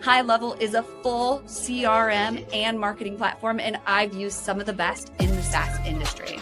High Level is a full CRM and marketing platform, and I've used some of the best in the SaaS industry.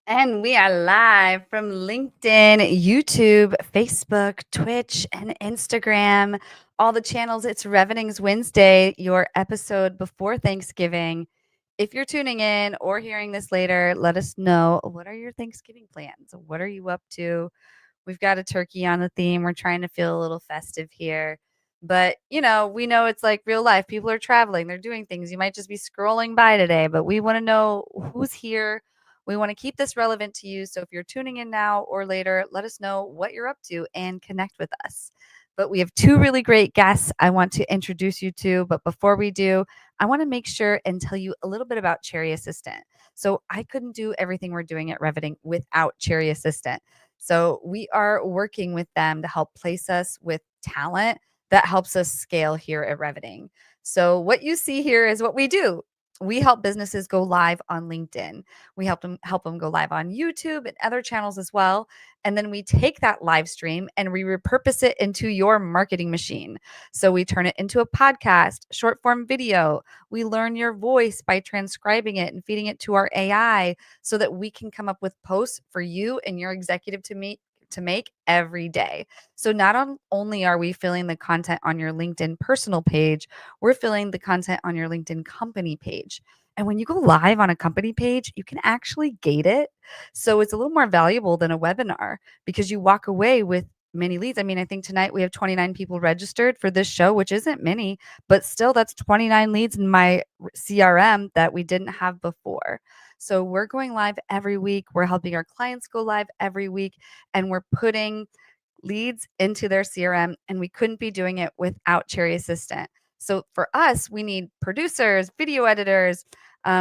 And we are live from LinkedIn, YouTube, Facebook, Twitch, and Instagram. All the channels. It's Revening's WinsDay, your episode before Thanksgiving. If you're tuning in or hearing this later, let us know, what are your Thanksgiving plans? What are you up to? We've got a turkey on the theme. We're trying to feel a little festive here. But, we know it's like real life. People are traveling. They're doing things. You might just be scrolling by today, but we want to know who's here. We want to keep this relevant to you. So if you're tuning in now or later, let us know what you're up to and connect with us. But we have two really great guests I want to introduce you to. But before we do, I want to make sure and tell you a little bit about Cherry Assistant. So I couldn't do everything we're doing at Revening without Cherry Assistant. So we are working with them to help place us with talent that helps us scale here at Revening. So what you see here is what we do. We help businesses go live on LinkedIn. We help them go live on YouTube and other channels as well. And then we take that live stream and we repurpose it into your marketing machine. So we turn it into a podcast, short form video. We learn your voice by transcribing it and feeding it to our AI so that we can come up with posts for you and your executive to make every day. So not only are we filling the content on your LinkedIn personal page, we're filling the content on your LinkedIn company page. And when you go live on a company page, you can actually gate it. So it's a little more valuable than a webinar because you walk away with many leads. I mean, I think tonight we have 29 people registered for this show, which isn't many, but still that's 29 leads in my CRM that we didn't have before. So we're going live every week. We're helping our clients go live every week, and we're putting leads into their CRM, and we couldn't be doing it without Cherry Assistant. So for us, we need producers, video editors.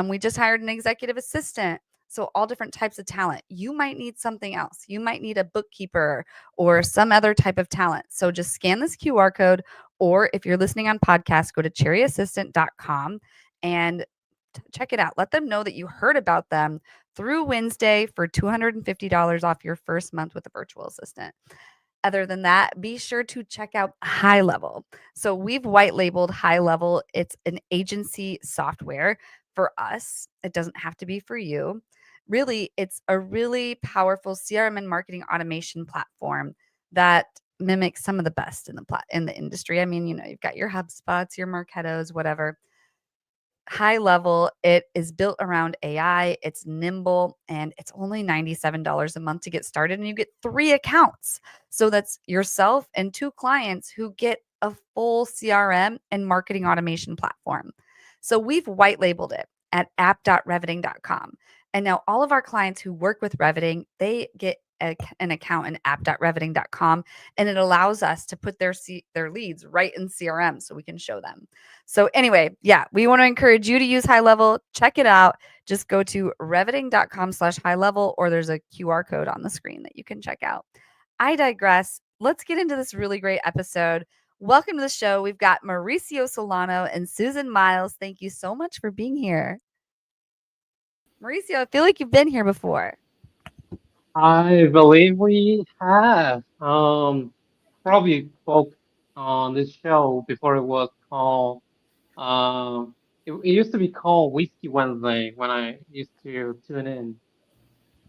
We just hired an executive assistant. So all different types of talent. You might need something else. You might need a bookkeeper or some other type of talent. So just scan this QR code, or if you're listening on podcast, go to cherryassistant.com and check it out. Let them know that you heard about them through WinsDay for $250 off your first month with a virtual assistant. Other than that, be sure to check out High Level. So we've white labeled High Level. It's an agency software for us. It doesn't have to be for you. Really, it's a really powerful CRM and marketing automation platform that mimics some of the best in the industry. I mean, you've got your HubSpots, your Marketos, whatever. High Level, it is built around AI, it's nimble, and it's only $97 a month to get started, and you get 3 accounts. So that's yourself and 2 clients who get a full CRM and marketing automation platform. So we've white labeled it at app.reveting.com. And now all of our clients who work with Reveting, they get an account in app.reveting.com, and it allows us to put their leads right in CRM so we can show them. So anyway, we want to encourage you to use High Level. Check it out. Just go to reveting.com/high level, or there's a QR code on the screen that you can check out. I digress. Let's get into this really great episode. Welcome to the show. We've got Mauricio Solano and Susan Miles. Thank you so much for being here. Mauricio, I feel like you've been here before. I believe we have probably spoke on this show before it was called it used to be called Whiskey Wednesday when I used to tune in.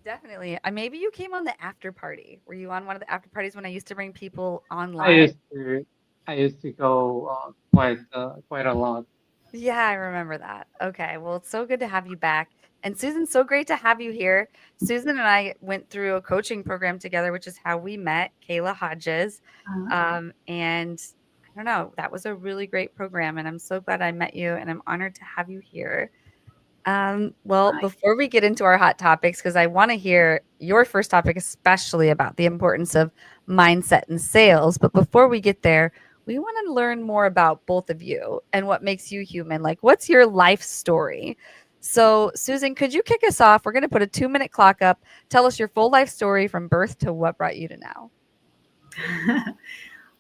Definitely. Maybe you came on the after party. Were you on one of the after parties when I used to bring people on I live? used to I used to go quite a lot. Yeah, I remember that. Okay. Well, it's so good to have you back. And Susan, so great to have you here. Susan and I went through a coaching program together, which is how we met, Kayla Hodges. Uh, And I don't know, that was a really great program. And I'm so glad I met you and I'm honored to have you here. Well, I, before we get into our hot topics, because I want to hear your first topic, especially about the importance of mindset and sales. But before we get there, we want to learn more about both of you and what makes you human. Like, what's your life story? So, Susan, could you kick us off? We're going to put a 2 minute clock up. Tell us your full life story from birth to what brought you to now.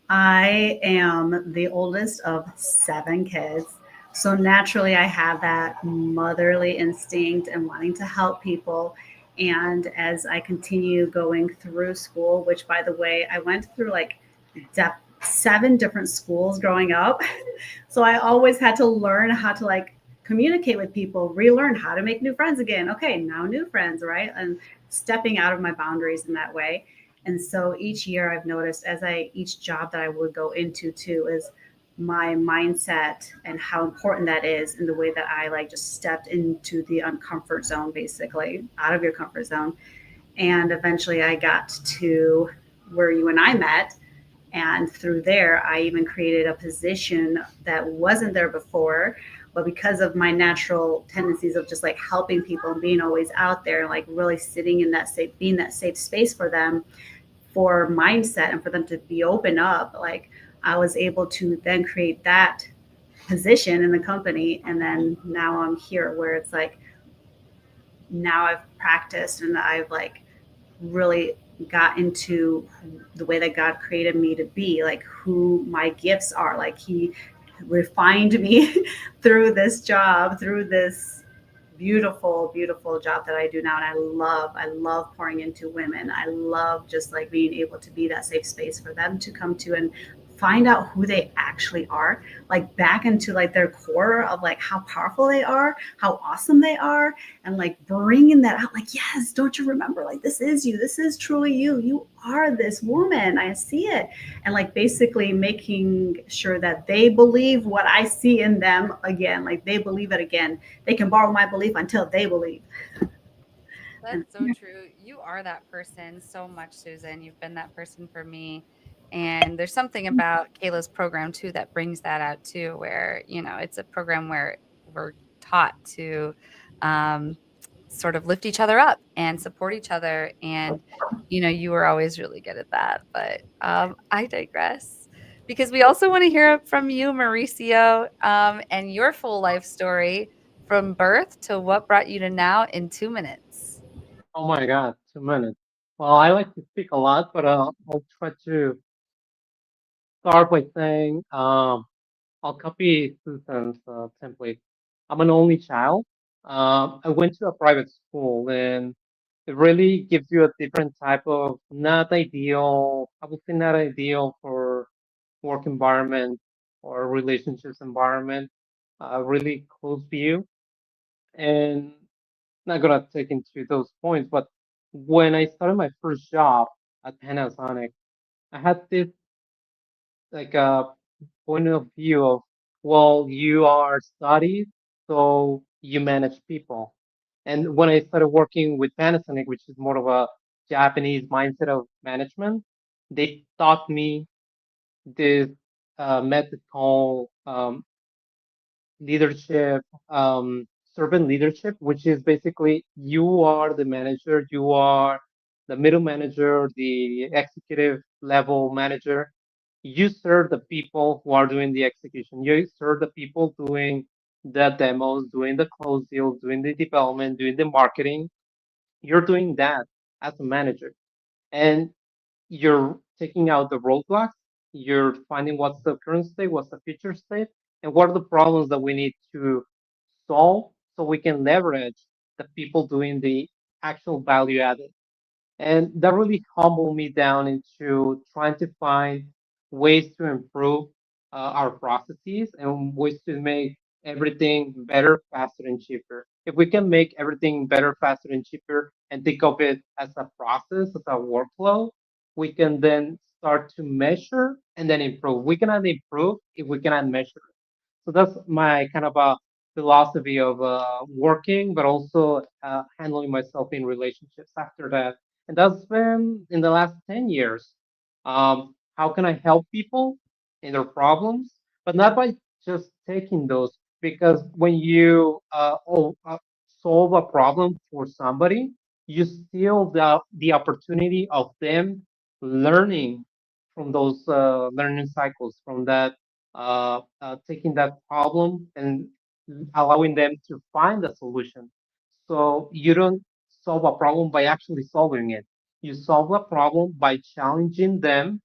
I am the oldest of seven kids. So naturally, I have that motherly instinct and wanting to help people. And as I continue going through school, which by the way, I went through like seven different schools growing up. So I always had to learn how to like communicate with people, relearn how to make new friends again. Okay, now new friends, right? And stepping out of my boundaries in that way. And so each year I've noticed as each job that I would go into too is my mindset and how important that is in the way that I like just stepped into the uncomfort zone, basically out of your comfort zone. And eventually I got to where you and I met. And through there, I even created a position that wasn't there before. But because of my natural tendencies of just like helping people and being always out there, like really sitting in that safe, being that safe space for them, for mindset and for them to be open up, like I was able to then create that position in the company. And then now I'm here where it's like, now I've practiced and I've like really got into the way that God created me to be, like who my gifts are. Like He refined me through this job, through this beautiful, beautiful job that I do now. And I love pouring into women. I love just like being able to be that safe space for them to come to and find out who they actually are, like back into like their core of like how powerful they are, how awesome they are, and like bringing that out. Like, yes, don't you remember? Like, this is you. This is truly you. You are this woman. I see it. And like basically making sure that they believe what I see in them again. Like they believe it again. They can borrow my belief until they believe. And That's so true. You are that person so much, Susan. You've been that person for me. And there's something about Kayla's program too that brings that out too, where, it's a program where we're taught to um, sort of lift each other up and support each other. And, you were always really good at that. But I digress because we also want to hear from you, Mauricio, and your full life story from birth to what brought you to now in 2 minutes. Oh my God, 2 minutes. Well, I like to speak a lot, but I'll try to start by saying I'll copy Susan's template. I'm an only child. I went to a private school, and it really gives you a different type of not ideal, I would say not ideal for work environment or relationships environment, really close view. And not gonna take into those points, but when I started my first job at Panasonic, I had this like a point of view of, well, you are studied, so you manage people. And when I started working with Panasonic, which is more of a Japanese mindset of management, they taught me this method called leadership, servant leadership, which is basically you are the manager, you are the middle manager, the executive level manager. You serve the people who are doing the execution. You serve the people doing the demos, doing the close deals, doing the development, doing the marketing. You're doing that as a manager. And you're taking out the roadblocks, you're finding what's the current state, what's the future state, and what are the problems that we need to solve so we can leverage the people doing the actual value added. And that really humbled me down into trying to find ways to improve our processes and ways to make everything better, faster, and cheaper. If we can make everything better, faster, and cheaper, and think of it as a process, as a workflow, we can then start to measure and then improve. We cannot improve if we cannot measure. So that's my kind of a philosophy of working, but also handling myself in relationships after that. And that's been in the last 10 years. How can I help people in their problems? But not by just taking those, because when you solve a problem for somebody, you steal the opportunity of them learning from those learning cycles, from that taking that problem and allowing them to find a solution. So you don't solve a problem by actually solving it. You solve a problem by challenging them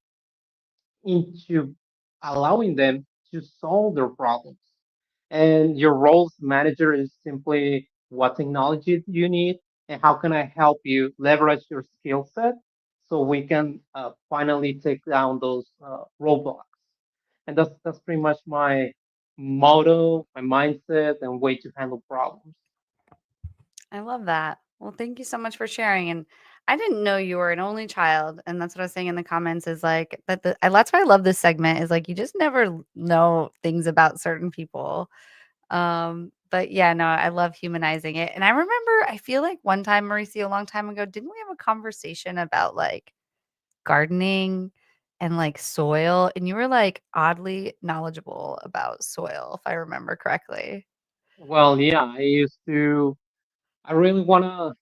into allowing them to solve their problems. And your role as manager is simply what technology you need and how can I help you leverage your skill set so we can finally take down those roadblocks. And that's pretty much my motto, my mindset, and way to handle problems. I love that. Well, thank you so much for sharing. And I didn't know you were an only child, and that's what I was saying in the comments is like that. That's why I love this segment. Is like you just never know things about certain people. But yeah, no, I love humanizing it. And I remember, I feel like one time, Mauricio, a long time ago, didn't we have a conversation about like gardening and like soil? And you were like oddly knowledgeable about soil, if I remember correctly. Well, yeah, I really want to,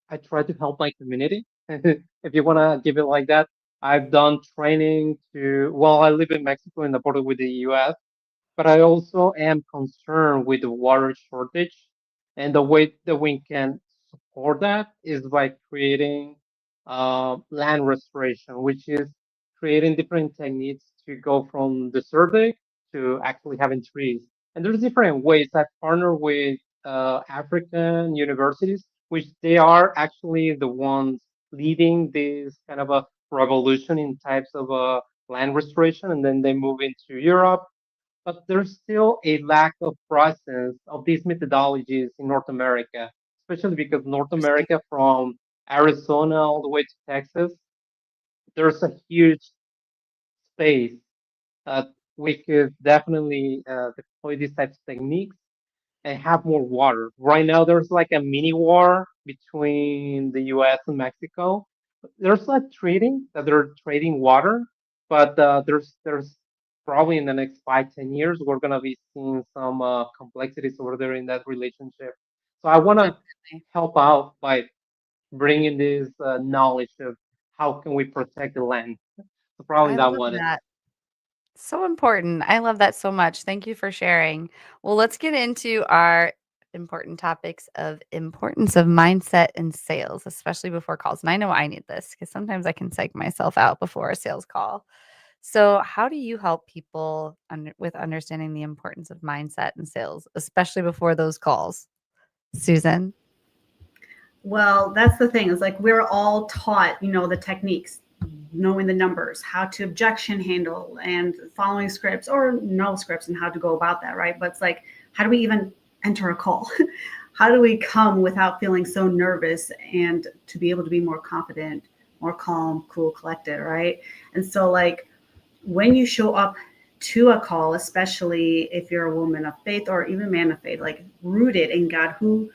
I try to help my community. If you want to give it like that, I've done training well, I live in Mexico in the border with the US. But I also am concerned with the water shortage. And the way that we can support that is by creating land restoration, which is creating different techniques to go from desertic to actually having trees. And there's different ways. I partner with African universities, which they are actually the ones leading this kind of a revolution in types of land restoration. And then they move into Europe, but there's still a lack of presence of these methodologies in North America, especially because North Interesting. America from Arizona all the way to Texas, there's a huge space that we could definitely deploy these types of techniques and have more water. Right now, there's like a mini war between the U.S. and Mexico. There's a treating that they're trading water, but there's probably in the next 5-10 years we're gonna be seeing some complexities over there in that relationship. So I want to Definitely. help out by bringing this knowledge of how can we protect the land. So probably I that love one is. that. So important. I love that so much. Thank you for sharing. Well, let's get into our important topics of importance of mindset and sales, especially before calls. And I know I need this because sometimes I can psych myself out before a sales call. So, how do you help people with understanding the importance of mindset and sales, especially before those calls? Susan? Well, that's the thing. It's like we're all taught, the techniques, knowing the numbers, how to objection handle, and following scripts or no scripts and how to go about that, right? But it's like, how do we even enter a call? How do we come without feeling so nervous and to be able to be more confident, more calm, cool, collected, right? And so, like, when you show up to a call, especially if you're a woman of faith or even man of faith, like rooted in God, who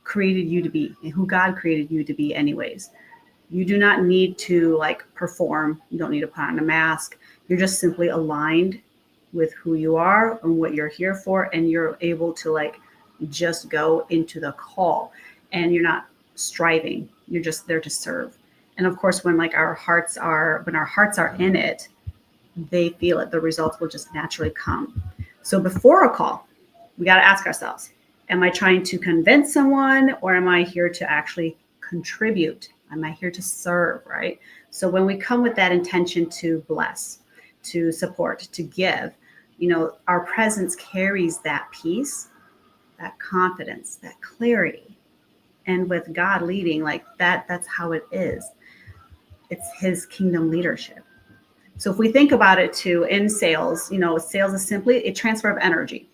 created you to be and who God created you to be anyways. You do not need to like perform. You don't need to put on a mask. You're just simply aligned with who you are and what you're here for. And you're able to like just go into the call and you're not striving. You're just there to serve. And of course, when our hearts are in it, they feel it. The results will just naturally come. So before a call, we got to ask ourselves, am I trying to convince someone or am I here to actually contribute? Am I here to serve, right? So when we come with that intention to bless, to support, to give, our presence carries that peace, that confidence, that clarity. And with God leading, like that's how it is. It's his kingdom leadership. So if we think about it too in sales, sales is simply a transfer of energy.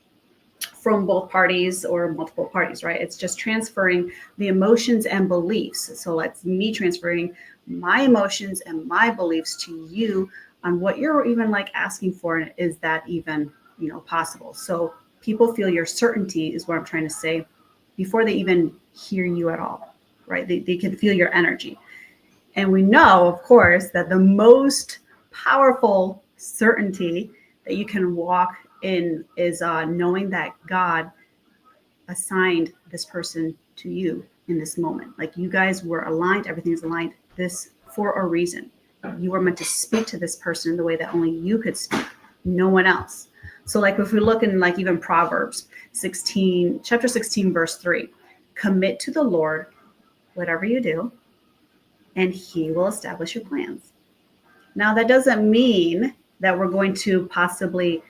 from both parties or multiple parties, right? It's just transferring the emotions and beliefs. So that's me transferring my emotions and my beliefs to you on what you're even like asking for. And is that even, possible? So people feel your certainty is what I'm trying to say before they even hear you at all, right? They can feel your energy. And we know, of course, that the most powerful certainty that you can walk in is knowing that God assigned this person to you in this moment. Like you guys were aligned, everything's aligned this for a reason. You were meant to speak to this person in the way that only you could speak, no one else. So like if we look in like even Proverbs 16, chapter 16, verse 3, commit to the Lord whatever you do, and he will establish your plans. Now, that doesn't mean that we're going to possibly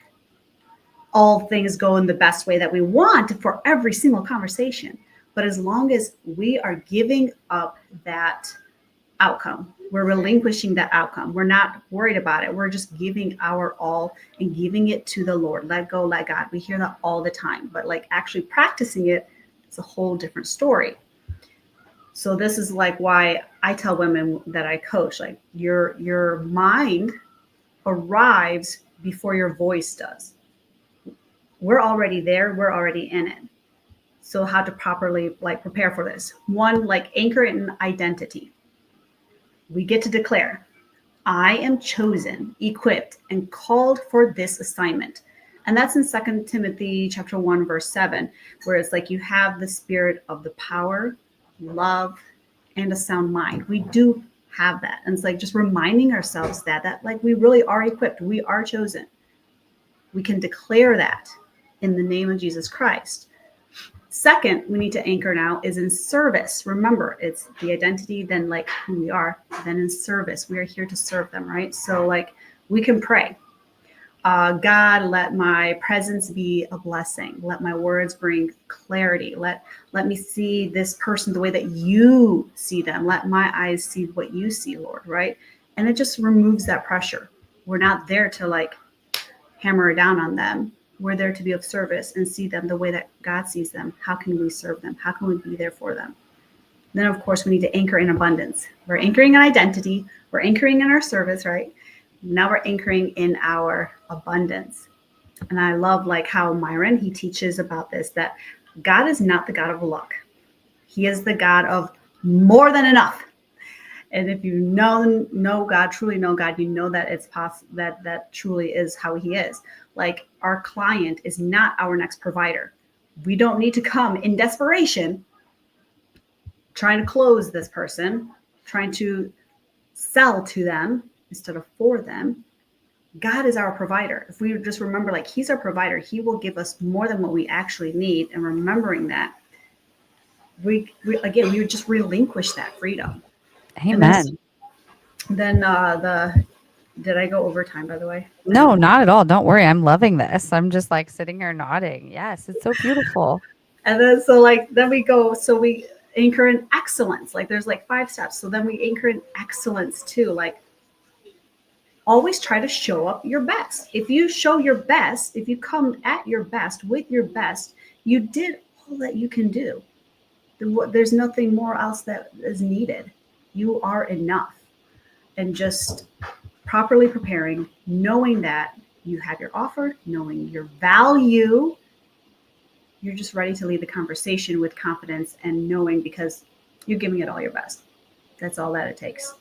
all things go in the best way that we want for every single conversation. But as long as we are giving up that outcome, we're relinquishing that outcome. We're not worried about it. We're just giving our all and giving it to the Lord. Let go, let God. We hear that all the time. But like actually practicing it, it's a whole different story. So this is like why I tell women that I coach, like your mind arrives before your voice does. We're already there. We're already in it. So how to properly like prepare for this? One, like anchor in identity. We get to declare, I am chosen, equipped, and called for this assignment. And that's in 2 Timothy chapter 1, verse 7, where it's like you have the spirit of the power, love, and a sound mind. We do have that. And it's like just reminding ourselves that like we really are equipped. We are chosen. We can declare that in the name of Jesus Christ. Second, we need to anchor now is in service. Remember, it's the identity, then like who we are, then in service. We are here to serve them, right? So like we can pray. God, let my presence be a blessing. Let my words bring clarity. Let me see this person the way that you see them. Let my eyes see what you see, Lord, right? And it just removes that pressure. We're not there to like hammer down on them. We're there to be of service and see them the way that God sees them. How can we serve them? How can we be there for them? Then, of course, we need to anchor in abundance. We're anchoring in identity. We're anchoring in our service, right? Now we're anchoring in our abundance. And I love like how Myron, he teaches about this, that God is not the God of luck. He is the God of more than enough. And if you know God, truly know God, you know that it's possible that truly is how he is. Like our client is not our next provider. We don't need to come in desperation trying to close this person, trying to sell to them instead of for them. God is our provider. If we just remember, like he's our provider, he will give us more than what we actually need. And remembering that, we would just relinquish that freedom. Amen. Then did I go over time, by the way? No, not at all. Don't worry. I'm loving this. I'm just like sitting here nodding. Yes, it's so beautiful. And then we anchor in excellence. Like there's like 5 steps. So then we anchor in excellence too. Like always try to show up your best. If you show your best, if you come at your best with your best, you did all that you can do. There's nothing more else that is needed. You are enough. And just properly preparing, knowing that you have your offer, knowing your value, you're just ready to lead the conversation with confidence and knowing because you're giving it all your best. That's all that it takes.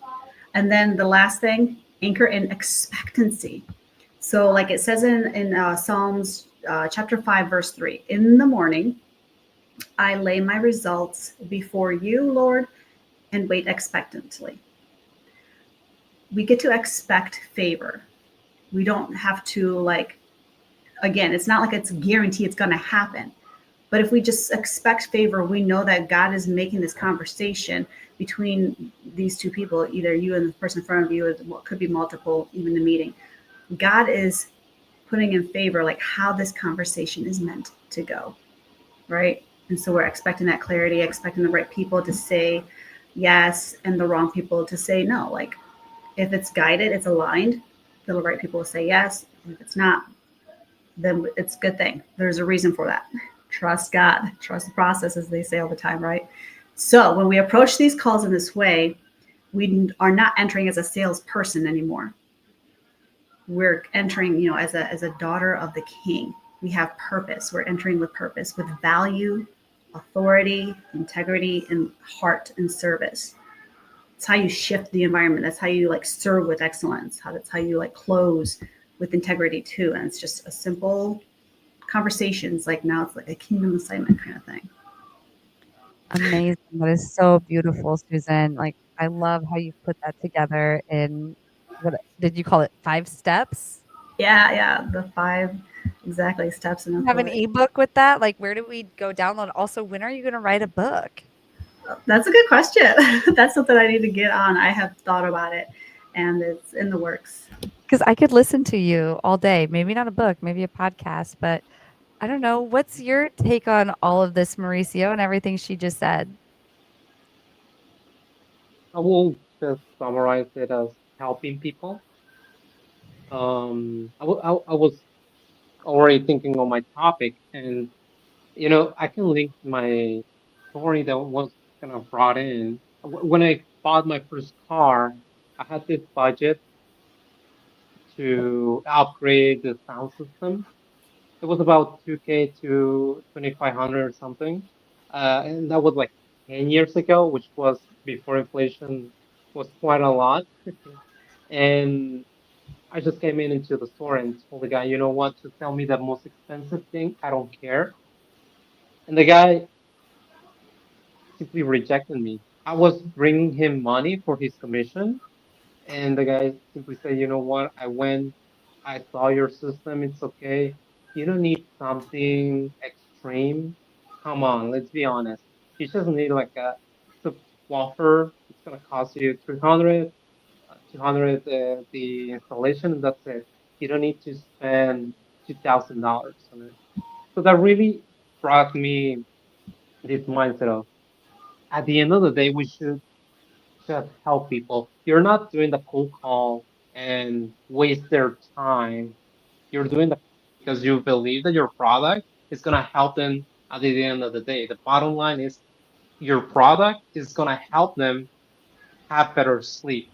And then the last thing, anchor in expectancy. So like it says in Psalms chapter 5, verse 3, in the morning, I lay my results before you, Lord, and wait expectantly. We get to expect favor. We don't have to again, it's not like it's guaranteed it's going to happen. But if we just expect favor, we know that God is making this conversation between these two people, either you and the person in front of you, or what could be multiple, even the meeting. God is putting in favor, like how this conversation is meant to go, right? And so we're expecting that clarity, expecting the right people to say yes and the wrong people to say no. Like if it's guided, it's aligned, the right people will say yes. If it's not, then it's a good thing. There's a reason for that. Trust God, trust the process, as they say all the time, right? So when we approach these calls in this way, we are not entering as a salesperson anymore. We're entering, as a daughter of the King. We have purpose. We're entering with purpose, with value, authority, integrity, and heart and service. It's how you shift the environment. That's how you like serve with excellence. That's how you like close with integrity too. And it's just a simple conversations. Like now it's like a kingdom assignment kind of thing. Amazing. That is so beautiful, Susan. Like, I love how you put that together in what did you call it? 5 steps? Yeah. The 5 exactly steps in You have an authority. ebook with that? Like, where do we go download? Also, when are you going to write a book? That's a good question. That's something I need to get on. I have thought about it and it's in the works. Because I could listen to you all day. Maybe not a book, maybe a podcast, but I don't know. What's your take on all of this, Mauricio, and everything she just said? I will just summarize it as helping people. I was already thinking on my topic, and I can link my story that was kind of brought in. When I bought my first car, I had this budget to upgrade the sound system. It was about 2K to 2,500 or something. And that was like 10 years ago, which was before inflation was quite a lot. And I just came into the store and told the guy, you know what, just tell me the most expensive thing. I don't care. And the guy simply rejected me. I was bringing him money for his commission, and the guy simply said, you know what, I saw your system, it's okay. You don't need something extreme. Come on, let's be honest. You just need like a subwoofer. It's gonna cost you 300, 200 the installation, and that's it. You don't need to spend $2,000 on it. So that really brought me this mindset of, at the end of the day, we should just help people. You're not doing the cold call and waste their time. You're doing the because you believe that your product is gonna help them at the end of the day. The bottom line is your product is gonna help them have better sleep.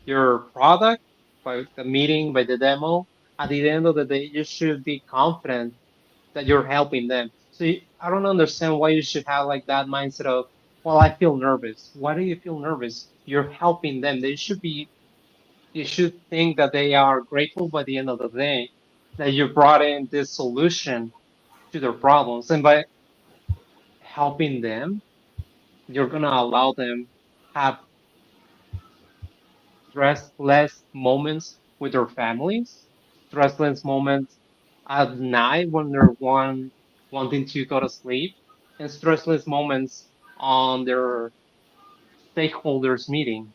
Your product, by the meeting, by the demo, at the end of the day, you should be confident that you're helping them. So I don't understand why you should have like that mindset of, well, I feel nervous. Why do you feel nervous? You're helping them. You should think that they are grateful by the end of the day that you brought in this solution to their problems. And by helping them, you're going to allow them have stressless moments with their families, stressless moments at night when they're wanting to go to sleep, and stressless moments on their stakeholders meeting.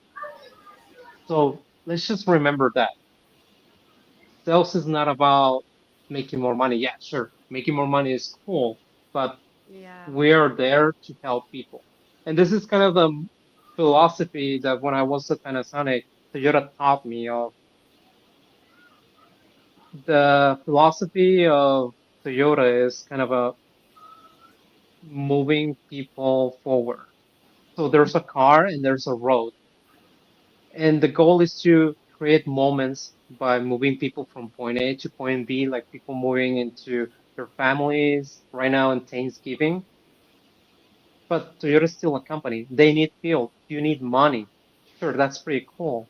So let's just remember that sales is not about making more money. Yeah, sure, making more money is cool, but Yeah. we are there to help people. And this is kind of the philosophy that when I was at Panasonic, Toyota taught me of. The philosophy of Toyota is kind of a moving people forward. So there's a car and there's a road. And the goal is to create moments by moving people from point A to point B, like people moving into their families right now in Thanksgiving. But Toyota is still a company. They need fuel. You need money. Sure, that's pretty cool.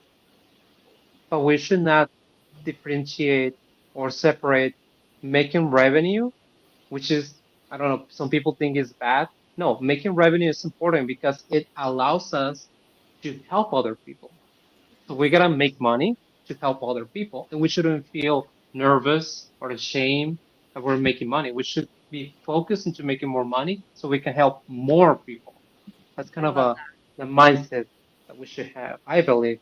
But we should not differentiate or separate making revenue, which is, I don't know, some people think is bad. No, making revenue is important because it allows us to help other people. So we gotta make money to help other people, and we shouldn't feel nervous or ashamed that we're making money. We should be focused into making more money so we can help more people. That's kind I of love a the mindset that we should have, I believe.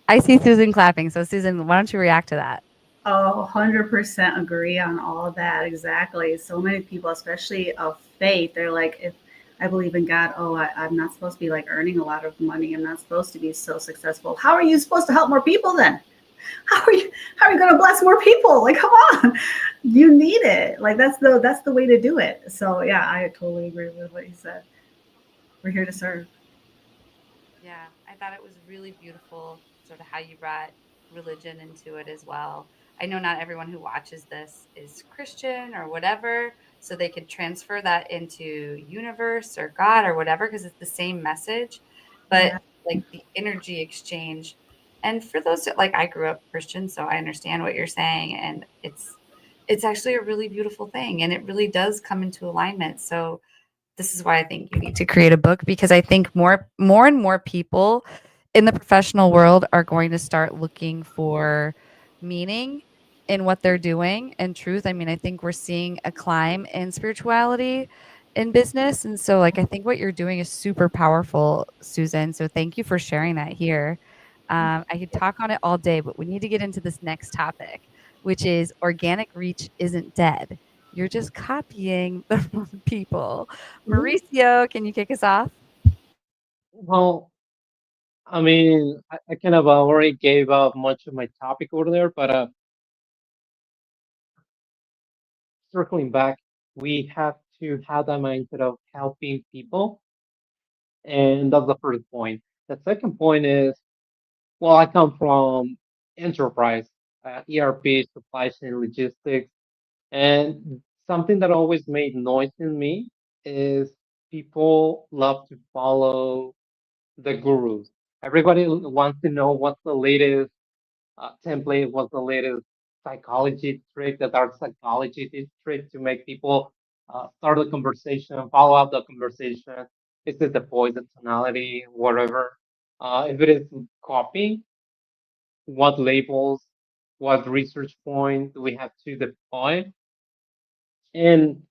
I see Susan clapping. So, Susan, why don't you react to that? Oh, 100% agree on all of that. Exactly. So many people, especially of faith, they're like, if I believe in God, oh, I'm not supposed to be like earning a lot of money. I'm not supposed to be so successful. How are you supposed to help more people then? How are you going to bless more people? Like, come on. You need it. Like that's the way to do it. So yeah, I totally agree with what you said. We're here to serve. Yeah, I thought it was really beautiful, sort of how you brought religion into it as well. I know not everyone who watches this is Christian or whatever, so they can transfer that into universe or God or whatever because it's the same message, but Yeah. like the energy exchange. And for those that, like I grew up Christian, so I understand what you're saying, and it's actually a really beautiful thing, and it really does come into alignment. So this is why I think you need to create a book because I think more and more people in the professional world are going to start looking for meaning in what they're doing and truth. I mean, I think we're seeing a climb in spirituality in business. And so like I think what you're doing is super powerful, Susan. So thank you for sharing that here. I could talk on it all day, but we need to get into this next topic, which is organic reach isn't dead. You're just copying the wrong people. Mauricio, can you kick us off? Well, I mean, I kind of already gave up much of my topic over there, but circling back, we have to have that mindset of helping people, and that's the first point. The second point is, well, I come from enterprise, ERP, supply chain, logistics, and something that always made noise in me is people love to follow the gurus. Everybody wants to know what's the latest template, what's the latest psychology trick, the dark psychology trick to make people start the conversation, follow up the conversation. Is it the voice, the tonality, whatever? If it is copy, what labels, what research point do we have to deploy? And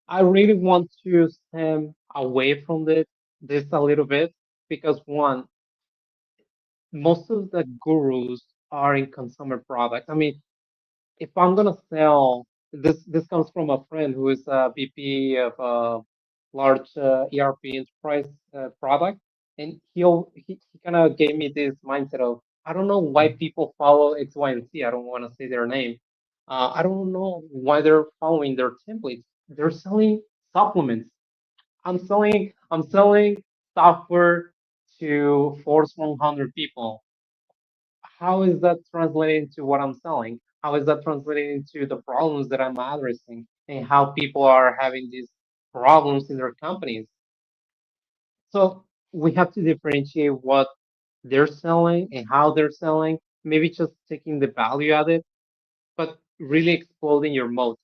I really want to stem away from this a little bit because one, most of the gurus are in consumer products. I mean, if I'm gonna sell this comes from a friend who is a VP of a large ERP enterprise product, and he kind of gave me this mindset of I don't know why people follow X, Y, and Z. I don't want to say their name. I don't know why they're following their templates. They're selling supplements. I'm selling software to Force 100 people. How is that translating to what I'm selling? How is that translating into the problems that I'm addressing and how people are having these problems in their companies? So we have to differentiate what they're selling and how they're selling, maybe just taking the value out of it, but really exploding your moat,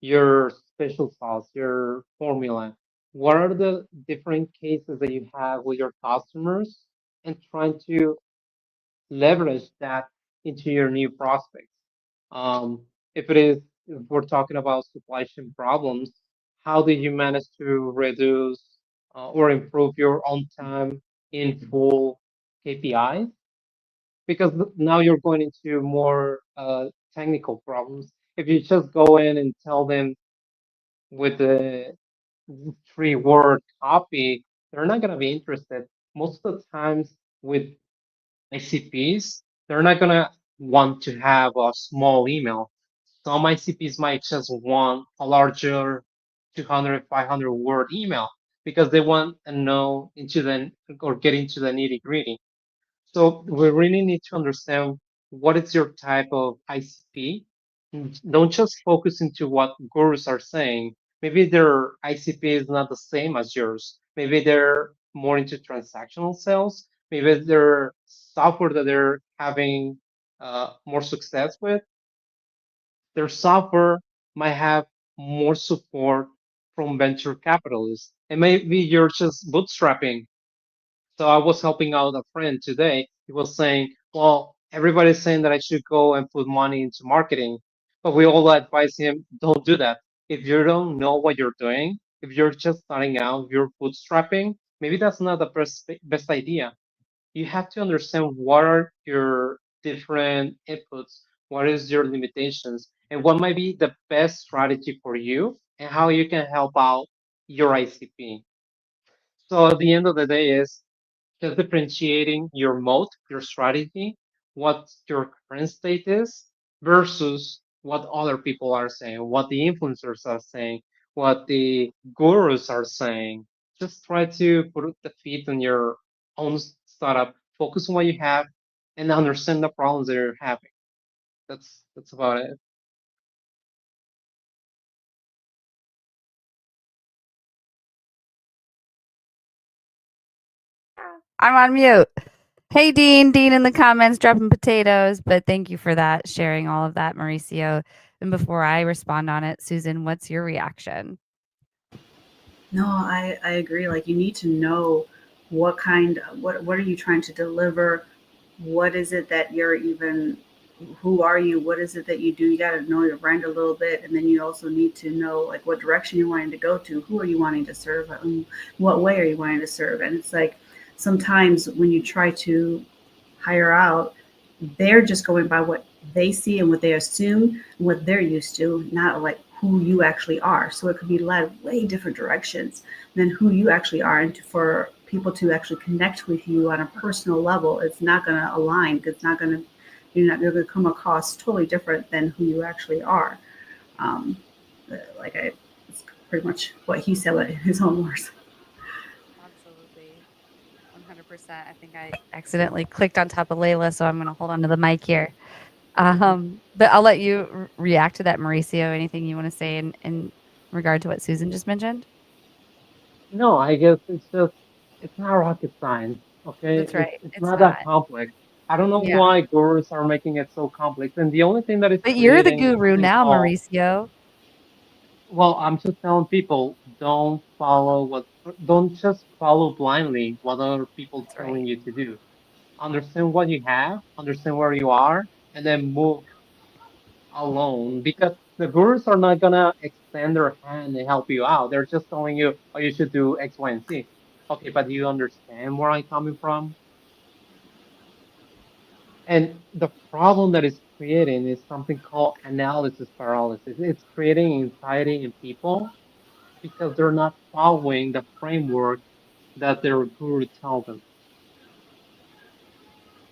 your special sauce, your formula. What are the different cases that you have with your customers and trying to leverage that into your new prospects. Um, if we're talking about supply chain problems, how do you manage to reduce or improve your on time in full KPIs? Because now you're going into more technical problems. If you just go in and tell them with the 3 word copy, they're not going to be interested. Most of the times with ICPs, they're not gonna want to have a small email. Some ICPs might just want a larger 200, 500 word email because they want to know into the or get into the nitty gritty. So we really need to understand what is your type of ICP. Don't just focus into what gurus are saying. Maybe their ICP is not the same as yours. Maybe they're more into transactional sales. Maybe their software that they're having more success with, their software might have more support from venture capitalists. And maybe you're just bootstrapping. So I was helping out a friend today. He was saying, well, everybody's saying that I should go and put money into marketing, but we all advise him, don't do that. If you don't know what you're doing, if you're just starting out, you're bootstrapping, maybe that's not the best idea. You have to understand what are your different inputs, what is your limitations, and what might be the best strategy for you and how you can help out your ICP. So at the end of the day is just differentiating your mode, your strategy, what your current state is versus what other people are saying, what the influencers are saying, what the gurus are saying. Just try to put the feet on your own startup, focus on what you have, and understand the problems that you're having. That's about it. I'm on mute. Hey, Dean. Dean in the comments dropping potatoes, but thank you for that, sharing all of that, Mauricio. And before I respond on it, Susan, what's your reaction? No, I agree. Like you need to know what are you trying to deliver? What is it that you're even who are you? What is it that you do? You got to know your brand a little bit, and then you also need to know like what direction you're wanting to go to. Who are you wanting to serve? What way are you wanting to serve? And it's like sometimes when you try to hire out, they're just going by what they see and what they assume and what they're used to, not like who you actually are. So it could be led way different directions than who you actually are. And for people to actually connect with you on a personal level, it's not going to align. It's not going to, you're going to come across totally different than who you actually are. Um, it's pretty much what he said in his own words. Absolutely. 100%. I think I accidentally clicked on top of Layla, so I'm going to hold on to the mic here. But I'll let you react to that, Mauricio. Anything you want to say in regard to what Susan just mentioned? No, I guess it's not rocket science. Okay, That's right. it's It's not that not. complex. I don't know Yeah. why gurus are making it so complex, and the only thing that is But you're the creating is guru something now, called. Mauricio. Well, I'm just telling people don't just follow blindly what other people That's telling right. you to do. Understand what you have, understand where you are, and then move alone because the gurus are not gonna extend their hand and help you out. They're just telling you, oh, you should do X, Y, and Z. Okay, but do you understand where I'm coming from? And the problem that is creating is something called analysis paralysis. It's creating anxiety in people because they're not following the framework that their guru tells them.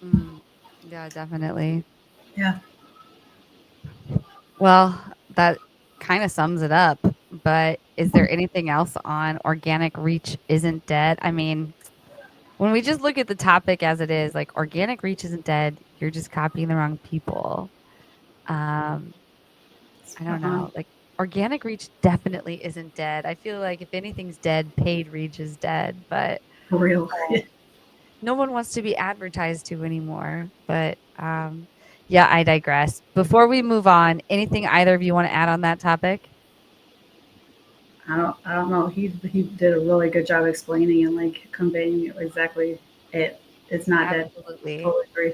Mm, yeah, definitely. Yeah. Well, that kind of sums it up. But is there anything else on organic reach isn't dead? I mean, when we just look at the topic as it is, like organic reach isn't dead. You're just copying the wrong people. Um, I don't Uh-uh. know. Like organic reach definitely isn't dead. I feel like if anything's dead, paid reach is dead. But For real. no one wants to be advertised to anymore. But yeah, I digress. Before we move on, anything either of you want to add on that topic? I don't know. He did a really good job explaining and like conveying exactly it. It's not that. Absolutely. Totally agree.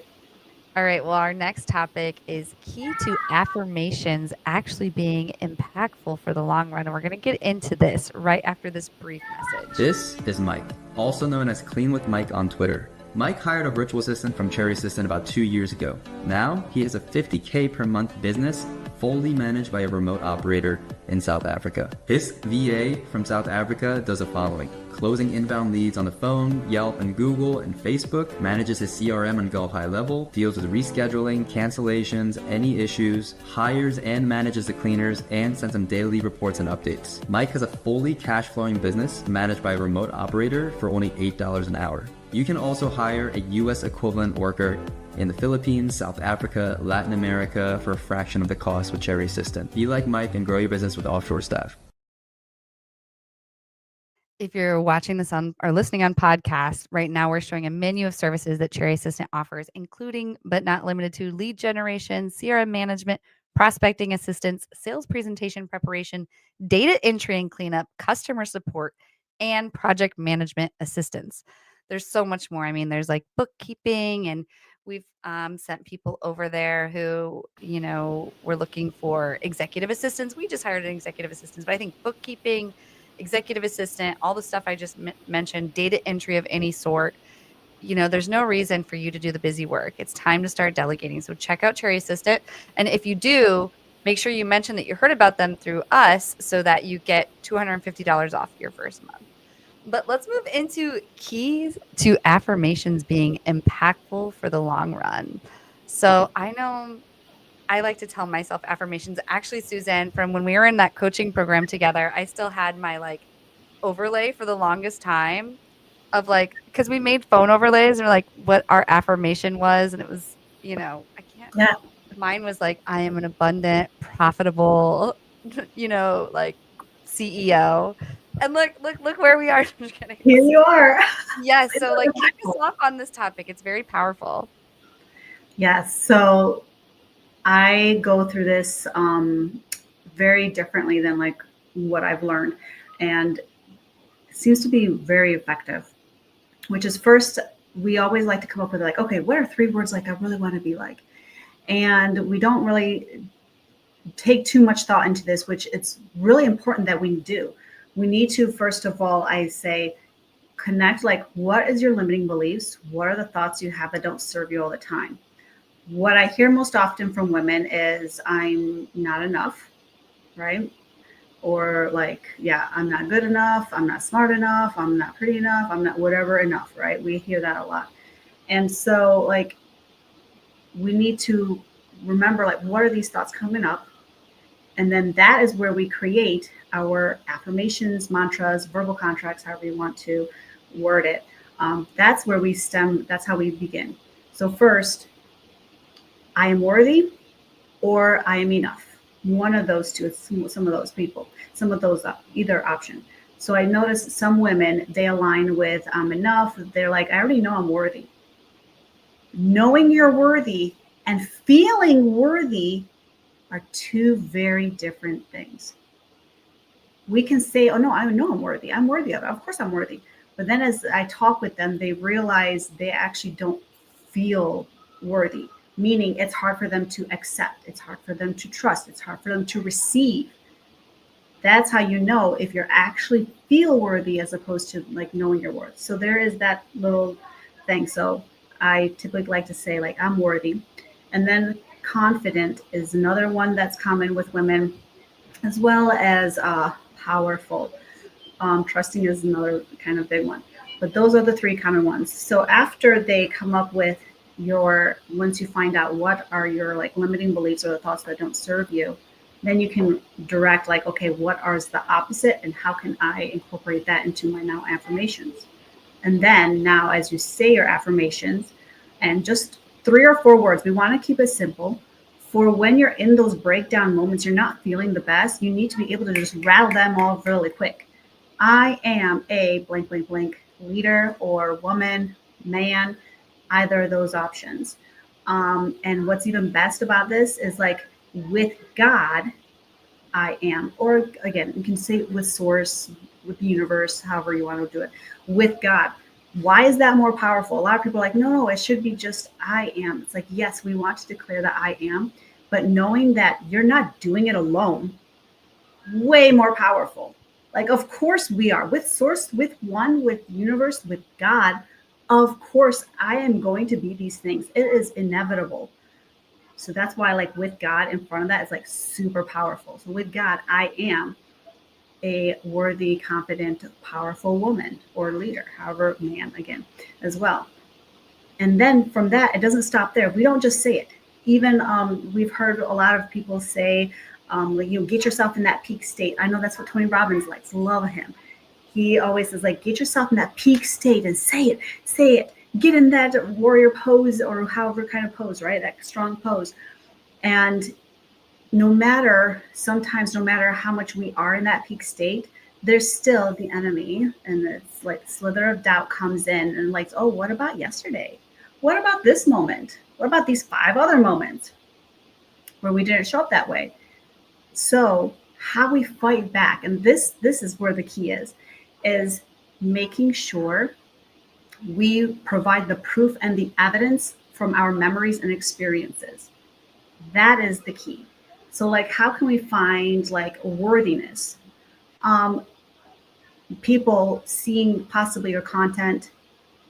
All right. Well, our next topic is key to affirmations actually being impactful for the long run. And we're going to get into this right after this brief message. This is Mike, also known as Clean with Mike on Twitter. Mike hired a virtual assistant from Cherry Assistant about 2 years ago. Now he has a $50K per month business fully managed by a remote operator in South Africa. His VA from South Africa does the following: closing inbound leads on the phone, Yelp and Google and Facebook, manages his CRM on Go High Level, deals with rescheduling, cancellations, any issues, hires and manages the cleaners, and sends them daily reports and updates. Mike has a fully cash flowing business managed by a remote operator for only $8 an hour. You can also hire a US equivalent worker in the Philippines, South Africa, Latin America for a fraction of the cost with Cherry Assistant. Be like Mike and grow your business with offshore staff. If you're watching this on or listening on podcast, right now we're showing a menu of services that Cherry Assistant offers, including but not limited to lead generation, CRM management, prospecting assistance, sales presentation preparation, data entry and cleanup, customer support, and project management assistance. There's so much more. I mean, there's like bookkeeping, and we've sent people over there who, were looking for executive assistants. We just hired an executive assistant, but I think bookkeeping, executive assistant, all the stuff I just mentioned, data entry of any sort. There's no reason for you to do the busy work. It's time to start delegating. So check out Cherry Assistant. And if you do, make sure you mention that you heard about them through us so that you get $250 off your first month. But let's move into keys to affirmations being impactful for the long run. So I know I like to tell myself affirmations. Actually, Suzanne, from when we were in that coaching program together, I still had my like overlay for the longest time of like, because we made phone overlays and like what our affirmation was. And it was, I can't, Yeah. mine was like, I am an abundant, profitable, like CEO. And look where we are. I'm just kidding. Here you are. Yes. So like kick us off on this topic. It's very powerful. Yes. So I go through this very differently than like what I've learned, and it seems to be very effective. Which is first, we always like to come up with like, okay, what are 3 words like I really want to be like? And we don't really take too much thought into this, which it's really important that we do. We need to, first of all, I say, connect like, what is your limiting beliefs? What are the thoughts you have that don't serve you all the time? What I hear most often from women is, I'm not enough, right? Or like, yeah, I'm not good enough. I'm not smart enough. I'm not pretty enough. I'm not whatever enough, right? We hear that a lot. And so like, we need to remember like, what are these thoughts coming up? And then that is where we create our affirmations, mantras, verbal contracts, however you want to word it. That's where we stem. That's how we begin. So first, I am worthy, or I am enough. One of those two, some of those people, some of those, either option. So I noticed some women, they align with I'm enough. They're like, I already know I'm worthy. Knowing you're worthy and feeling worthy are 2 very different things. We can say, oh no, I know I'm worthy. I'm worthy of it. Of course I'm worthy. But then as I talk with them, they realize they actually don't feel worthy, meaning it's hard for them to accept. It's hard for them to trust. It's hard for them to receive. That's how you know if you're actually feel worthy as opposed to like knowing your worth. So there is that little thing. So I typically like to say like, I'm worthy. And then confident is another one that's common with women, as well as powerful. Trusting is another kind of big one. But those are the 3 common ones. So after they come up with once you find out what are your like limiting beliefs or the thoughts that don't serve you, then you can direct like, okay, what are the opposite and how can I incorporate that into my now affirmations? And then now as you say your affirmations, and just 3 or 4 words, we want to keep it simple. For when you're in those breakdown moments, you're not feeling the best, you need to be able to just rattle them all really quick. I am a blank, blank, blank leader or woman, man, either of those options. And what's even best about this is like, with God, I am. Or again, you can say it with source, with the universe, however you want to do it. With God. Why is that more powerful? A lot of people are like, no, it should be just I am. It's like, yes, we want to declare that I am, but knowing that you're not doing it alone, way more powerful. Like, of course we are. With source, with one, with universe, with God, of course I am going to be these things. It is inevitable. So that's why like with God in front of that is like super powerful. So with God, I am a worthy, confident, powerful woman or leader, however, man again, as well. And then from that, it doesn't stop there. We don't just say it. Even we've heard a lot of people say, get yourself in that peak state. I know that's what Tony Robbins likes. Love him. He always says like, get yourself in that peak state and say it. Get in that warrior pose or however kind of pose, right? That strong pose. And sometimes no matter how much we are in that peak state, there's still the enemy, and it's like slither of doubt comes in and like, oh, what about yesterday? What about this moment? What about these 5 other moments where we didn't show up that way? So how we fight back, and this is where the key is making sure we provide the proof and the evidence from our memories and experiences. That is the key. So like, how can we find like worthiness? People seeing possibly your content,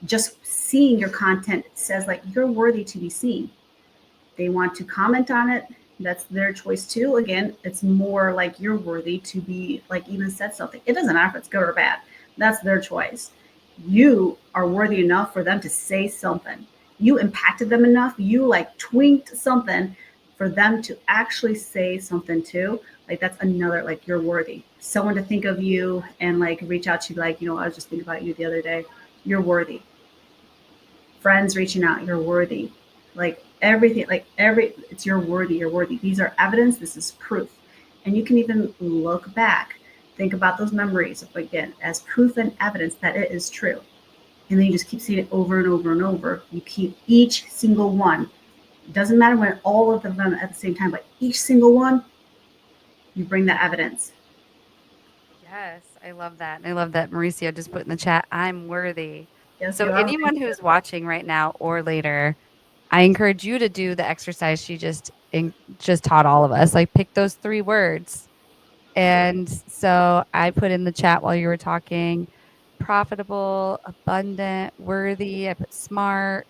just seeing your content says like, you're worthy to be seen. They want to comment on it. That's their choice too. Again, it's more like you're worthy to be like even said something. It doesn't matter if it's good or bad. That's their choice. You are worthy enough for them to say something. You impacted them enough. You like tweaked something for them to actually say something too, like that's another, like, you're worthy. Someone to think of you and like reach out to you, like, I was just thinking about you the other day. You're worthy. Friends reaching out, you're worthy. Like everything, like it's you're worthy, you're worthy. These are evidence, this is proof. And you can even look back, think about those memories again as proof and evidence that it is true. And then you just keep seeing it over and over and over. You keep each single one. It doesn't matter when all of them at the same time, but each single one, you bring that evidence. Yes, I love that. And I love that Mauricio just put in the chat, I'm worthy. Yes, So you are. anyone who's watching right now or later, I encourage you to do the exercise she just taught all of us. Like pick those 3 words. And so I put in the chat while you were talking, profitable, abundant, worthy. I put smart.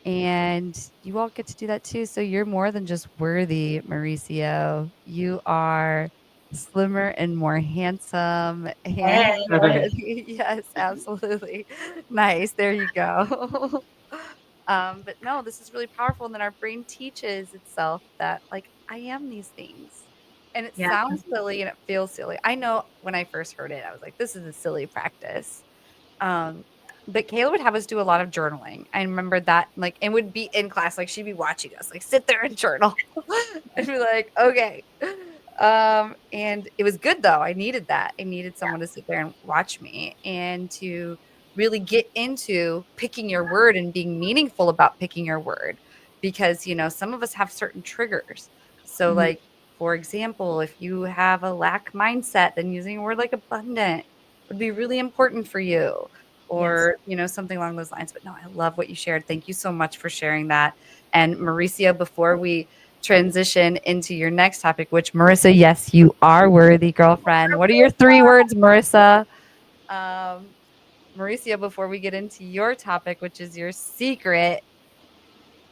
And you all get to do that too. So you're more than just worthy, Mauricio. You are slimmer and more handsome and Hey. worthy. Yes, absolutely. Nice. There you go. But no, this is really powerful. And then our brain teaches itself that, like, I am these things. And it Yeah. sounds silly and it feels silly. I know when I first heard it, I was like, this is a silly practice. Um, but Kayla would have us do a lot of journaling. I remember that, like, and would be in class, like she'd be watching us, like sit there and journal. And be like, okay. And it was good though. I needed that. I needed someone to sit there and watch me and to really get into picking your word and being meaningful about picking your word. Because, some of us have certain triggers. So, Mhm. like, for example, if you have a lack mindset, then using a word like abundant would be really important for you, Yes. or something along those lines. But no, I love what you shared. Thank you so much for sharing that. And Mauricio, before we transition into your next topic, which, Marissa, yes, you are worthy, girlfriend. What are your 3 words, Marissa? um Mauricio, before we get into your topic, which is your secret,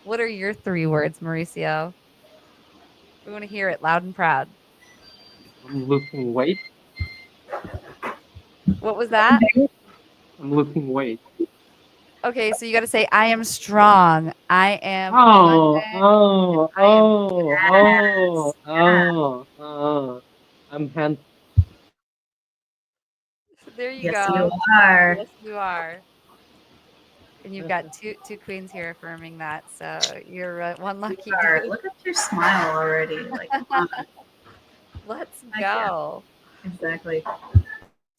what are your 3 words, Mauricio? We want to hear it loud and proud. I'm losing weight. What was that? I'm losing weight. Okay, so you got to say, I am strong, I am Oh, abundant, and oh, I am. oh, oh, Yes. Yeah. oh, oh. I'm handsome. There you Yes, you go. are. Yes, you are. And you've got two queens here affirming that. So you're one You lucky are. dude. Look at your smile already. Like, come on. Let's Heck yeah. go. Exactly.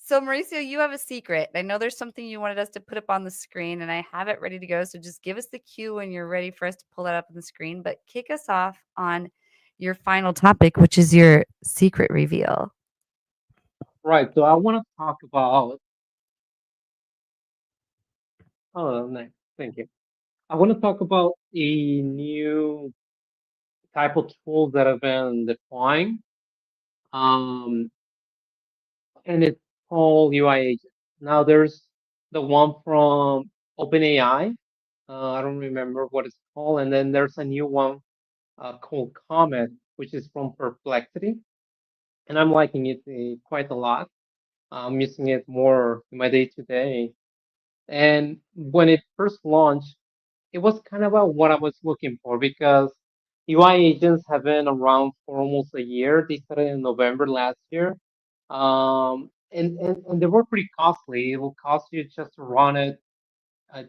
So, Mauricio, you have a secret. I know there's something you wanted us to put up on the screen, and I have it ready to go. So just give us the cue when you're ready for us to pull that up on the screen. But kick us off on your final topic, which is your secret reveal. Right, so I want to talk about. Oh, nice. Thank you. I want to talk about a new type of tools that I've been deploying. Um, and it's called UI agent. Now there's the one from OpenAI. I don't remember what it's called, and then there's a new one called Comet, which is from Perplexity, and I'm liking it quite a lot. I'm using it more in my day to day. And when it first launched, it was kind of what I was looking for because UI agents have been around for almost a year. They started in November last year. And they were pretty costly. It will cost you just to run it, uh,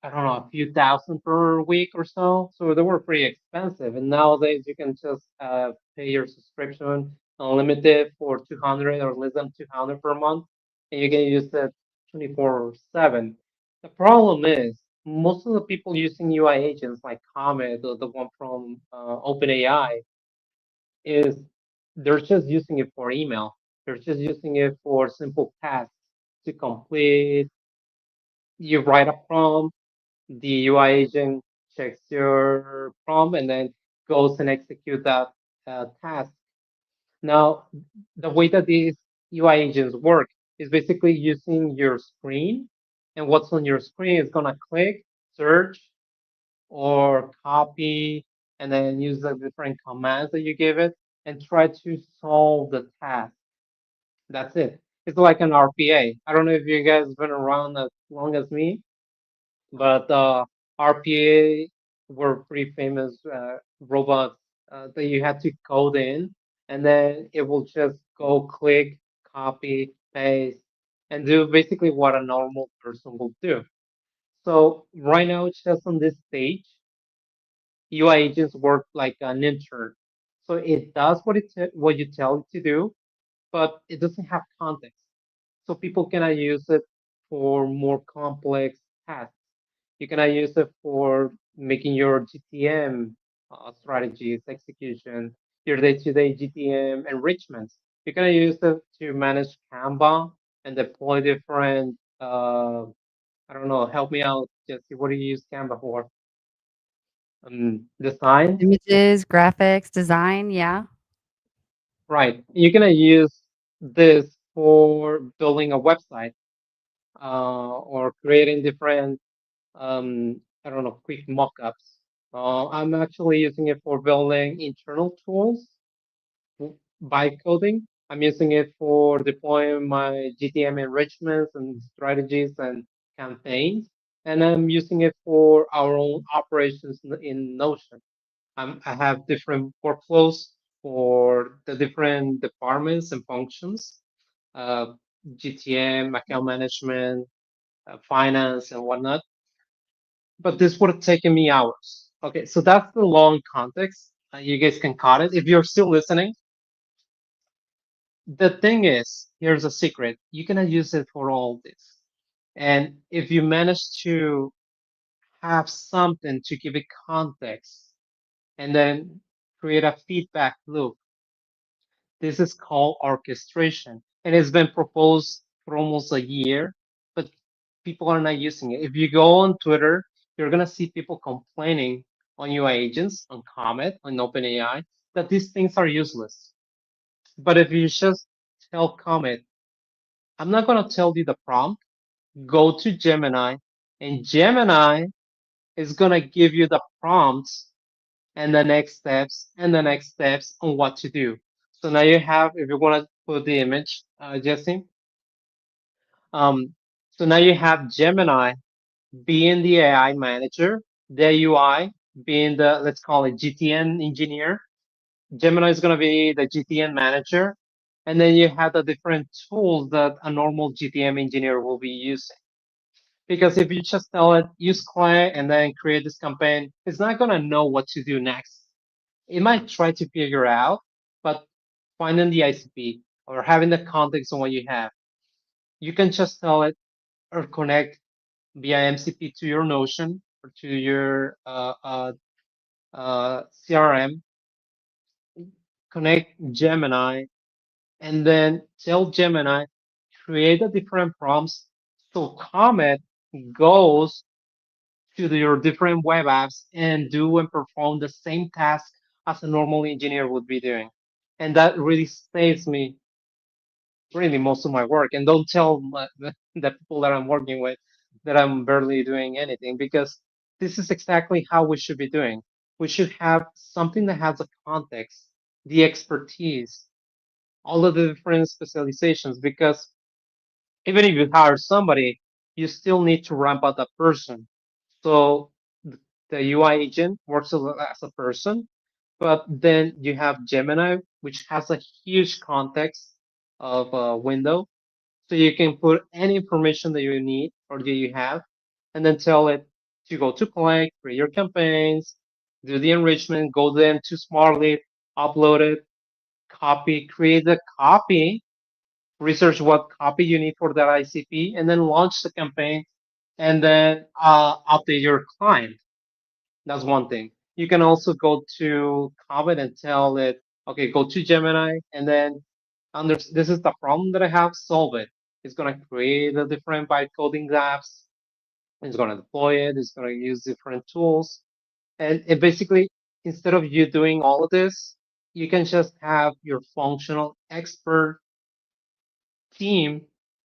I don't know, a few thousand per week or so. So they were pretty expensive. And nowadays you can just pay your subscription unlimited for 200 or less than 200 per month, and you can use it 24/7. The problem is most of the people using UI agents like Comet or the one from OpenAI is they're just using it for email. They're just using it for simple tasks to complete. You write a prompt, the UI agent checks your prompt and then goes and execute that task. Now, the way that these UI agents work is basically using your screen, and what's on your screen is gonna click, search, or copy, and then use the different commands that you give it and try to solve the task. That's it. It's like an RPA. I don't know if you guys have been around as long as me, but RPA were pretty famous robots that you had to code in, and then it will just go click, copy, paste, and do basically what a normal person will do. So right now, it's just on this stage, UI agents work like an intern. So it does what you tell it to do, but it doesn't have context. So people cannot use it for more complex tasks. You cannot use it for making your GTM strategies, execution, your day-to-day GTM enrichments. You cannot use it to manage Canva and deploy different, I don't know, help me out, Jesse. What do you use Canva for? Design? Images, graphics, design, yeah. Right. You're gonna use this for building a website or creating different, I don't know, quick mock-ups. I'm actually using it for building internal tools by coding. I'm using it for deploying my GTM enrichments and strategies and campaigns. And I'm using it for our own operations in Notion. I have different workflows for the different departments and functions, uh, GTM, account management, finance, and whatnot. But this would have taken me hours. Okay, so that's the long context. You guys can cut it. If you're still listening, the thing is, here's a secret. You cannot use it for all this. And if you manage to have something to give it context and then create a feedback loop, this is called orchestration, and it's been proposed for almost a year, but people are not using it. If you go on Twitter, you're gonna see people complaining on UI agents, on Comet, on OpenAI, that these things are useless. But if you just tell Comet, I'm not gonna tell you the prompt, go to Gemini, and Gemini is gonna give you the prompts and the next steps and the next steps on what to do. So now you have, if you want to put the image, Jesse, um, so now you have Gemini being the AI manager, the UI being the, let's call it GTN engineer. Gemini is going to be the GTN manager. And then you have the different tools that a normal GTM engineer will be using. Because if you just tell it, use client and then create this campaign, it's not going to know what to do next. It might try to figure out, but finding the ICP or having the context on what you have, you can just tell it or connect via MCP to your Notion or to your CRM, connect Gemini, and then tell Gemini, create the different prompts so Comet goes to your different web apps and do and perform the same task as a normal engineer would be doing. And that really saves me really most of my work. And don't tell the people that I'm working with that I'm barely doing anything, because this is exactly how we should be doing. We should have something that has a context, the expertise, all of the different specializations, because even if you hire somebody, you still need to ramp up that person. So the UI agent works as a person, but then you have Gemini, which has a huge context of a window. So you can put any information that you need or that you have, and then tell it to go to Play, create your campaigns, do the enrichment, go then to Smartly, upload it, copy, create the copy, research what copy you need for that ICP, and then launch the campaign, and then update your client. That's one thing. You can also go to Comet and tell it, okay, go to Gemini, and then this is the problem that I have, solve it. It's gonna create the different byte coding apps. It's gonna deploy it. It's gonna use different tools, and it basically, instead of you doing all of this, you can just have your functional expert team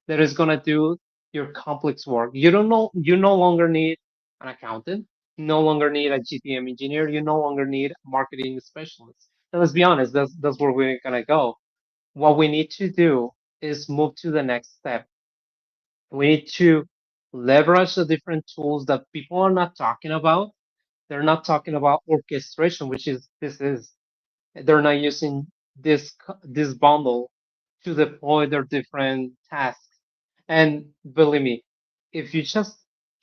that is going to do your complex work. You don't know, you no longer need an accountant, you no longer need a GTM engineer, you no longer need a marketing specialist. And let's be honest, that's where we're going to go. What we need to do is move to the next step. We need to leverage the different tools that people are not talking about, They're not talking about orchestration, which is this is. They're not using this bundle to deploy their different tasks. And believe me, if you just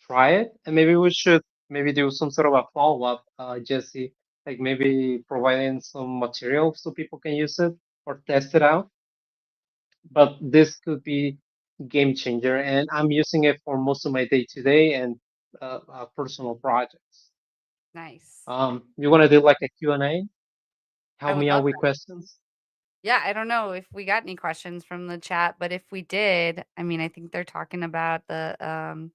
try it, and maybe we should maybe do some sort of a follow-up, Jesse, like maybe providing some material so people can use it or test it out. But this could be game changer, and I'm using it for most of my day-to-day and personal projects. Nice. You want to do like a Q&A? I Help would me out love with that. questions? Yeah, I don't know if we got any questions from the chat, but if we did, I mean, I think they're talking about the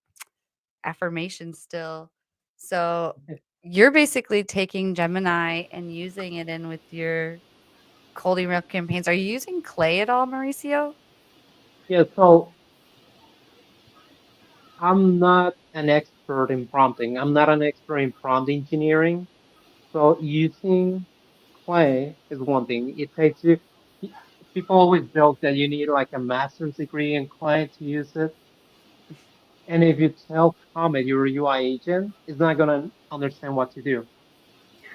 affirmations still. So you're basically taking Gemini and using it in with your cold email campaigns. Are you using Clay at all, Mauricio? Yeah, so I'm not an expert in prompting. I'm not an expert in prompt engineering. So using Clay is one thing. It takes you, people always joke that you need like a master's degree in Clay to use it. And if you tell Comet, your UI agent, it's not going to understand what to do.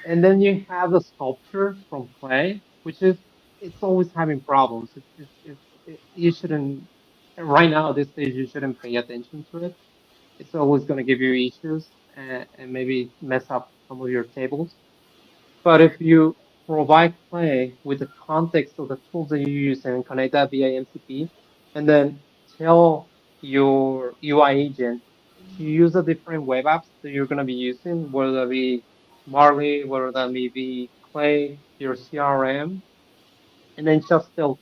And then you have the sculpture from Clay, which is, it's always having problems. You shouldn't, right now at this stage, you shouldn't pay attention to it. It's always going to give you issues and maybe mess up some of your tables. But if you provide Clay with the context of the tools that you use and connect that via MCP, and then tell your UI agent to use the different web apps that you're going to be using, whether that be Marley, whether that may be Clay, your CRM, and then just tell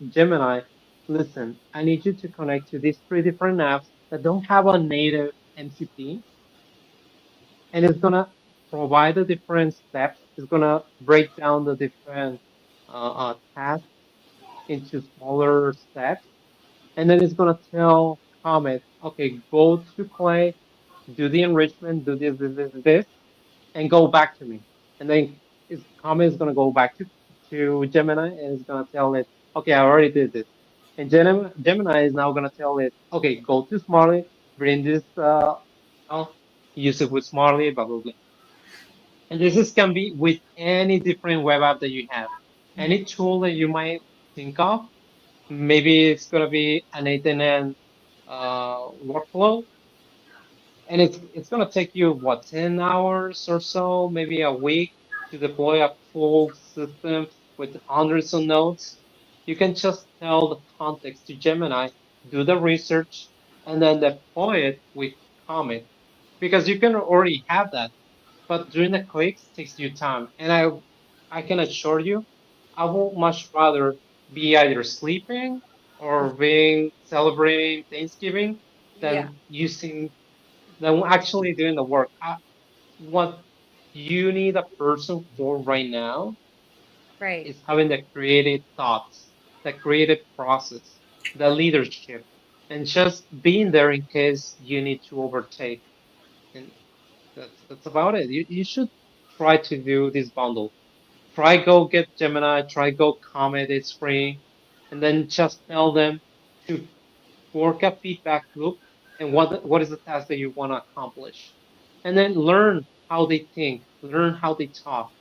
Gemini, listen, I need you to connect to these three different apps that don't have a native MCP, and it's gonna provide the different steps. It's gonna break down the different tasks into smaller steps, and then it's gonna tell Comet, okay, go to Clay, do the enrichment, do this, and go back to me. And then its Comet is gonna go back to Gemini and it's gonna tell it, okay, I already did this. And Gemini is now gonna tell it, okay, go to Smartly, bring this use it with Smartly, blah blah blah. And this is can be with any different web app that you have. Any tool that you might think of. Maybe it's gonna be an 8 workflow, and it's gonna take you what 10 hours or so, maybe a week to deploy a full system with hundreds of nodes. You can just tell the context to Gemini, do the research, and then deploy it with Comet because you can already have that, but doing the clicks takes you time. And I can assure you, I would much rather be either sleeping or being celebrating Thanksgiving Yeah, than actually doing the work. What you need a person for right now right. is having the creative thoughts, the creative process, the leadership, and just being there in case you need to overtake. And that's about it. You should try to do this bundle. Try go get Gemini, try go Comet, it's free, and then just tell them to work a feedback loop and what is the task that you want to accomplish. And then learn how they think, learn how they talk.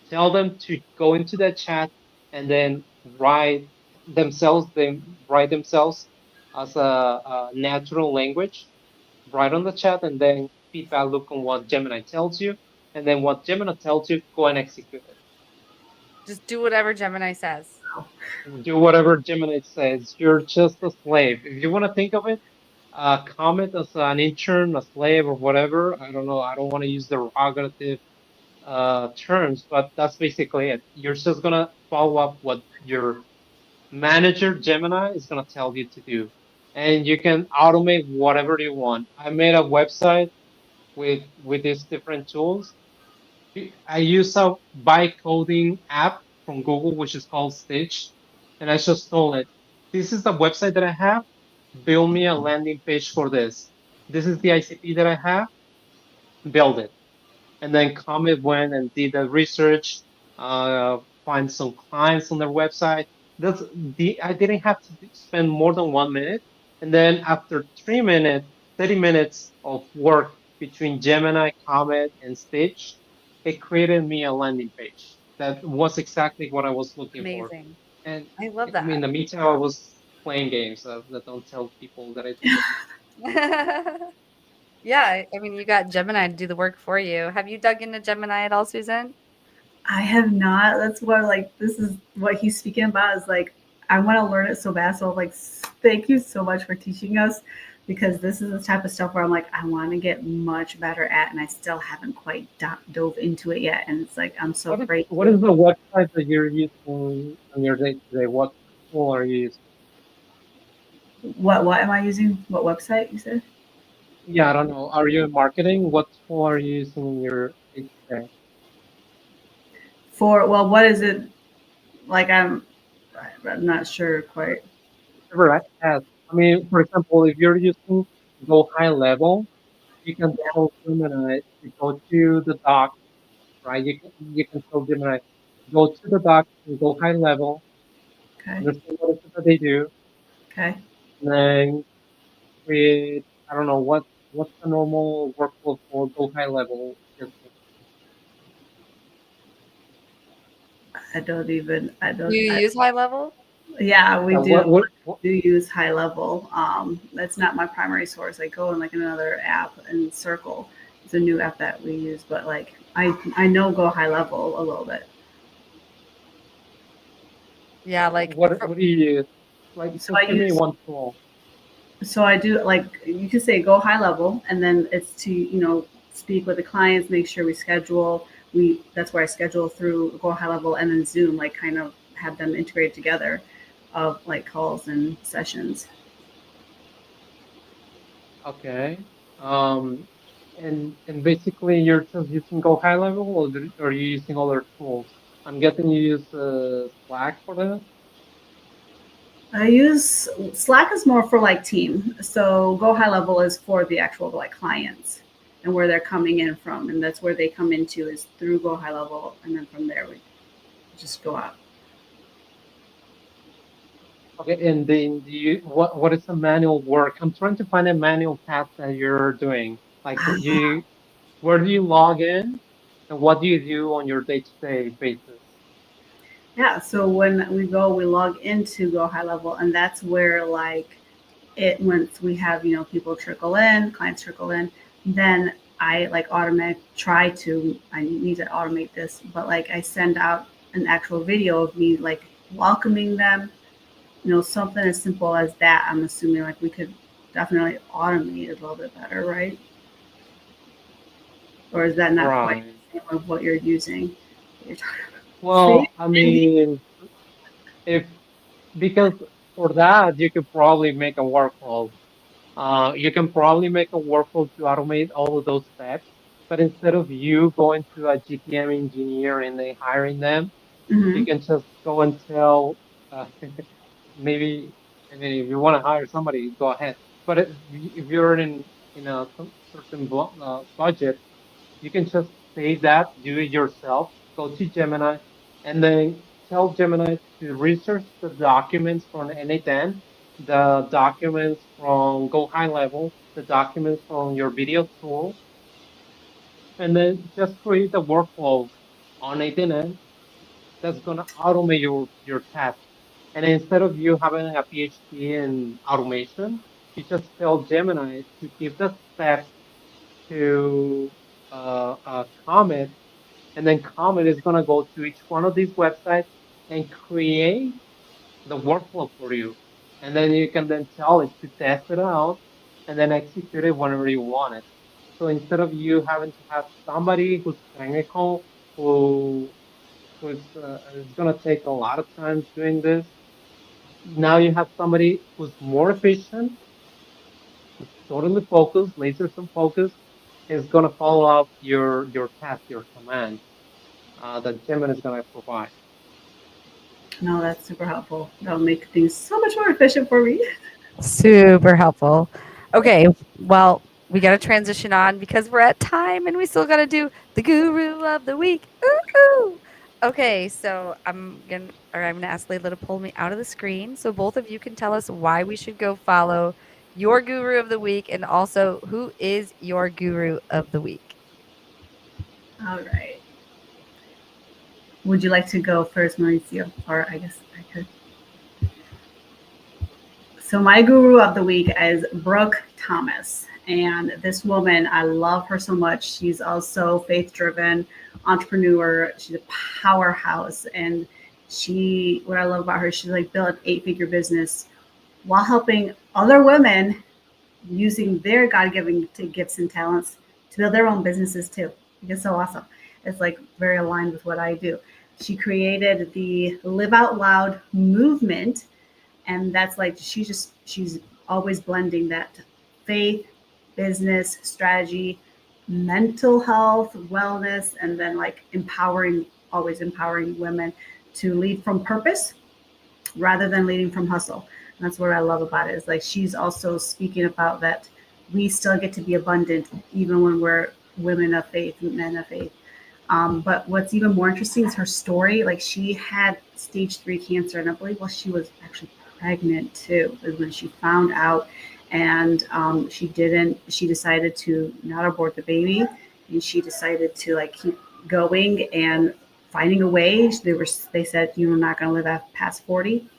Tell them to go into that chat and then they write themselves as a natural language right on the chat and then feedback loop on what Gemini tells you. And then what Gemini tells you, go and execute it. Just do whatever Gemini says. Do whatever Gemini says. You're just a slave. If you want to think of it, Comet as an intern, a slave, or whatever. I don't know. I don't want to use the derogative terms, but that's basically it. You're just gonna follow up what your manager Gemini is gonna tell you to do, and you can automate whatever you want. I made a website with these different tools. I use a bytecoding app from Google, which is called Stitch, and I just told it, this is the website that I have. Build me a landing page for this. This is the ICP that I have. Build it. And then Comet went and did the research, find some clients on their website. I didn't have to spend more than 1 minute. And then after 3 minutes, 30 minutes of work, between Gemini, Comet, and Stitch, it created me a landing page that was exactly what I was looking for. Amazing. And I love in that. the meantime, I was playing games that don't tell people that I do that. Yeah, I mean, you got Gemini to do the work for you. Have you dug into Gemini at all, Susan? I have not. That's what like this is what he's speaking about is like I want to learn it so bad. So like thank you so much for teaching us because this is the type of stuff where I'm like I want to get much better at and I still haven't quite dove into it yet. And it's like I'm so afraid What to. is the website that you're using on your day to day? What tool are you using? What am I using? What website you said? Yeah, I don't know. Are you in marketing? What tool are you using in your day to day? For well, what is it like? I'm not sure quite. Whatever I have. I mean, for example, if you're using Go High Level, you can tell Gemini to go to the doc, right? You can tell Gemini go to the doc and go high level, Okay. understand what it is that they do, Okay. and then create. I don't know what's the normal workflow for Go High Level. Just I don't even. I Do don't. you use high level? Yeah, we yeah, do. what Do use high level. That's not my primary source. I go in like another app and Circle. It's a new app that we use, but like I know go high level a little bit. Yeah, like what do you use? Like, So just I give me use one tool. so I do like you could say go high level, and then it's to speak with the clients, make sure we schedule. We that's where I schedule through go high level, and then Zoom like kind of have them integrated together, of like calls and sessions. Okay. Um, and basically you're just using Go High Level, or are you using other tools? I'm guessing you use Slack for that. I use Slack is more for like team. So Go High Level is for the actual like clients and where they're coming in from, and that's where they come into is through Go High Level, and then from there we just go out. Okay, and then what is the manual work? I'm trying to find a manual task that you're doing. Like where do you log in, and what do you do on your day-to-day basis? Yeah. So when we go, we log into Go High Level, and that's where like it once we have people trickle in, clients trickle in, then I like automate try to I need to automate this, but like I send out an actual video of me like welcoming them, something as simple as that. I'm assuming like we could definitely automate it a little bit better, right? Or is that not quite Right. the same of what you're using? You're talking about. Well, I mean, if because for that you could probably make a workflow. You can probably make a workflow to automate all of those steps, but instead of you going to a GTM engineer and then hiring them, you Mm-hmm. can just go and tell, maybe, I mean, if you want to hire somebody, go ahead. But if you're in a certain budget, you can just save that, do it yourself, go to Gemini, and then tell Gemini to research the documents from NA10, the documents from Go High Level, the documents from your video tool, and then just create a workflow on NA10 that's going to automate your task. And instead of you having a PhD in automation, you just tell Gemini to give the steps to Comet, and then Comet is going to go to each one of these websites and create the workflow for you. And then you can then tell it to test it out and then execute it whenever you want it. So instead of you having to have somebody who's technical, who's is going to take a lot of time doing this, now you have somebody who's more efficient, who's totally focused, laser some focus, is going to follow up your task, your commands that Gemini is going to provide. No, that's super helpful. That'll make things so much more efficient for me. Super helpful. Okay, well, we got to transition on because we're at time and we still got to do the guru of the week. Ooh. Okay, so I'm gonna ask Layla to pull me out of the screen so both of you can tell us why we should go follow your guru of the week, and also who is your guru of the week? All right. Would you like to go first, Mauricio? Or I guess I could. So my guru of the week is Brooke Thomas. And this woman, I love her so much. She's also faith-driven entrepreneur. She's a powerhouse. And what I love about her, she's like built an 8-figure business while helping other women using their God-given gifts and talents to build their own businesses too. It's so awesome. It's like very aligned with what I do. She created the Live Out Loud movement, and that's like she's always blending that faith, business, strategy, mental health, wellness, and then like always empowering women to lead from purpose rather than leading from hustle. And that's what I love about it. Is like she's also speaking about that we still get to be abundant even when we're women of faith, men of faith. But what's even more interesting is her story. Like she had stage 3 cancer, and I believe while she was actually pregnant too, is when she found out, and she decided to not abort the baby, and she decided to like keep going and finding a way. They said you're not going to live past 40.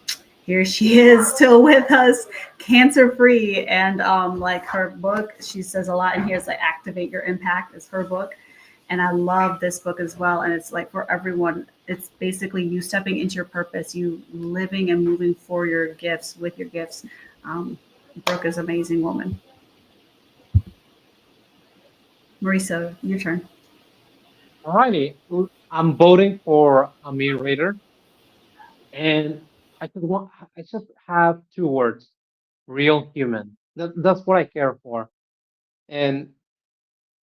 Here she is still with us, cancer free. And like her book, she says a lot in here. It's like Activate Your Impact is her book. And I love this book as well. And it's like for everyone, it's basically you stepping into your purpose, you living and moving for your gifts, with your gifts. Brooke is an amazing woman. Marisa, your turn. Alrighty, I'm voting for Amir Raider, and I just have 2 words: real human. That's what I care for, and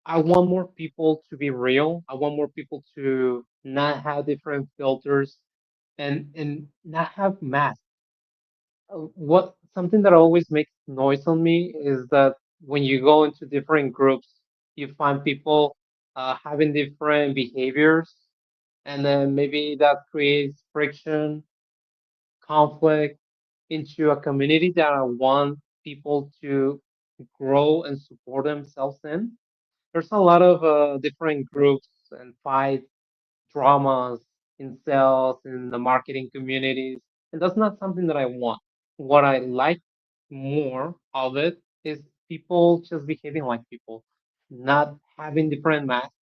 I want more people to be real. I want more people to not have different filters and not have masks. What something that always makes noise on me is that when you go into different groups, you find people having different behaviors, and then maybe that creates friction, conflict into a community that I want people to grow and support themselves in. There's a lot of different groups and fights, dramas in sales, in the marketing communities, and that's not something that I want. What I like more of it is people just behaving like people, not having different masks,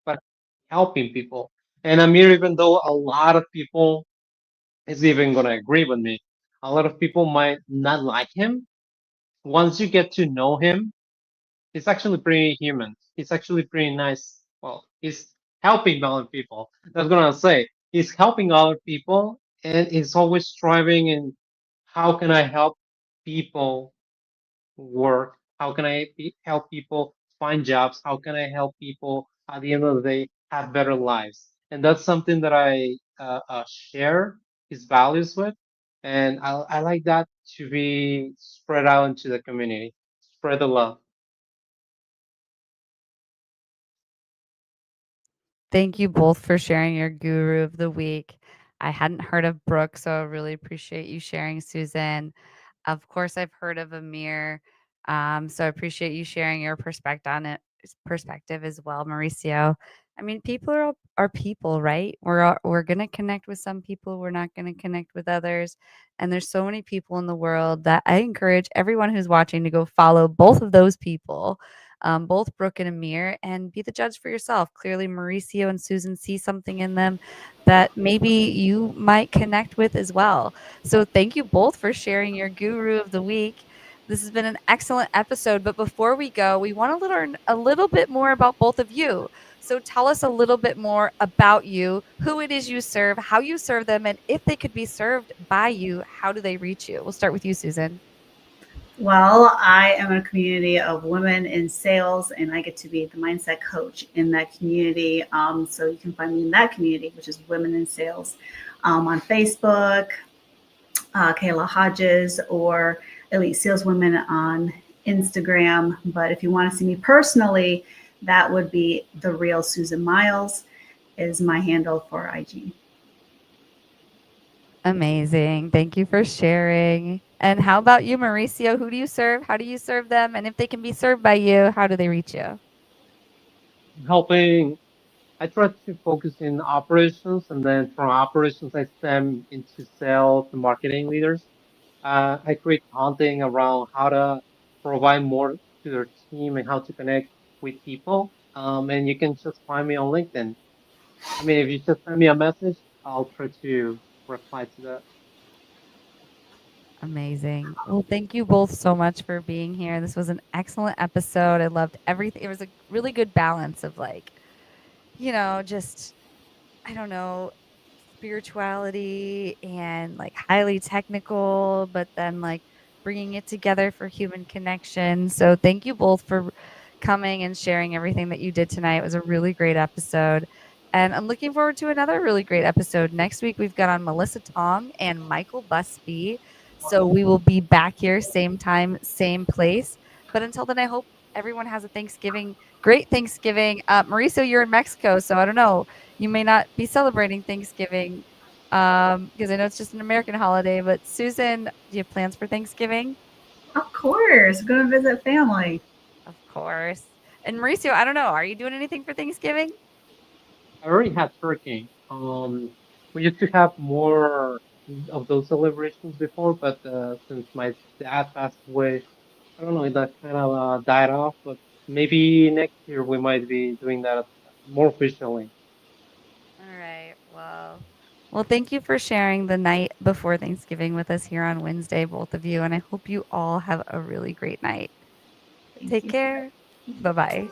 but helping people. And Amir, even though a lot of people is even gonna agree with me, a lot of people might not like him. Once you get to know him, he's actually pretty human. He's actually pretty nice. Well, he's helping other people. That's what I'll say. He's helping other people, and he's always striving in how can I help people work? How can I help people find jobs? How can I help people at the end of the day have better lives? And that's something that I share his values with, and I like that to be spread out into the community, spread the love. Thank you both for sharing your guru of the week. I hadn't heard of Brooke, so I really appreciate you sharing, Susan. Of course, I've heard of Amir, so I appreciate you sharing your perspective as well, Mauricio. I mean, people are people, right? We're gonna connect with some people, we're not gonna connect with others, and there's so many people in the world that I encourage everyone who's watching to go follow both of those people, both Brooke and Amir, and be the judge for yourself. Clearly, Mauricio and Susan see something in them that maybe you might connect with as well. So, thank you both for sharing your guru of the week. This has been an excellent episode. But before we go, we want to learn a little bit more about both of you. So, tell us a little bit more about you, who it is you serve, how you serve them, and if they could be served by you, how do they reach you? We'll start with you, Susan. Well, I am a community of women in sales, and I get to be the mindset coach in that community. So you can find me in that community, which is Women in Sales, on Facebook, Kayla Hodges, or Elite Saleswomen on Instagram. But if you want to see me personally, that would be The Real Susan Miles is my handle for IG. Amazing. Thank you for sharing. And how about you, Mauricio? Who do you serve? How do you serve them? And if they can be served by you, how do they reach you? Helping, I try to focus in operations, and then from operations, I stem into sales and marketing leaders. I create content around how to provide more to their team and how to connect with people. And you can just find me on LinkedIn. I mean, if you just send me a message, I'll try to reply to that. Amazing. Well, thank you both so much for being here. This was an excellent episode. I loved everything. It was a really good balance of like, just I don't know, spirituality and like highly technical, but then like bringing it together for human connection. So thank you both for coming and sharing everything that you did tonight. It was a really great episode. And I'm looking forward to another really great episode. Next week, we've got on Melissa Tong and Michael Busby. So we will be back here, same time, same place. But until then, I hope everyone has a great Thanksgiving. Mauricio, you're in Mexico. So I don't know, you may not be celebrating Thanksgiving because I know it's just an American holiday. But Susan, do you have plans for Thanksgiving? Of course, go and visit family. Of course. And Mauricio, I don't know, are you doing anything for Thanksgiving? I already had turkey. We used to have more of those celebrations before, but since my dad passed away, I don't know, that kind of died off. But maybe next year we might be doing that more officially. All right. Well, thank you for sharing the night before Thanksgiving with us here on WinsDay, both of you. And I hope you all have a really great night. Thank Take you. care. Bye bye.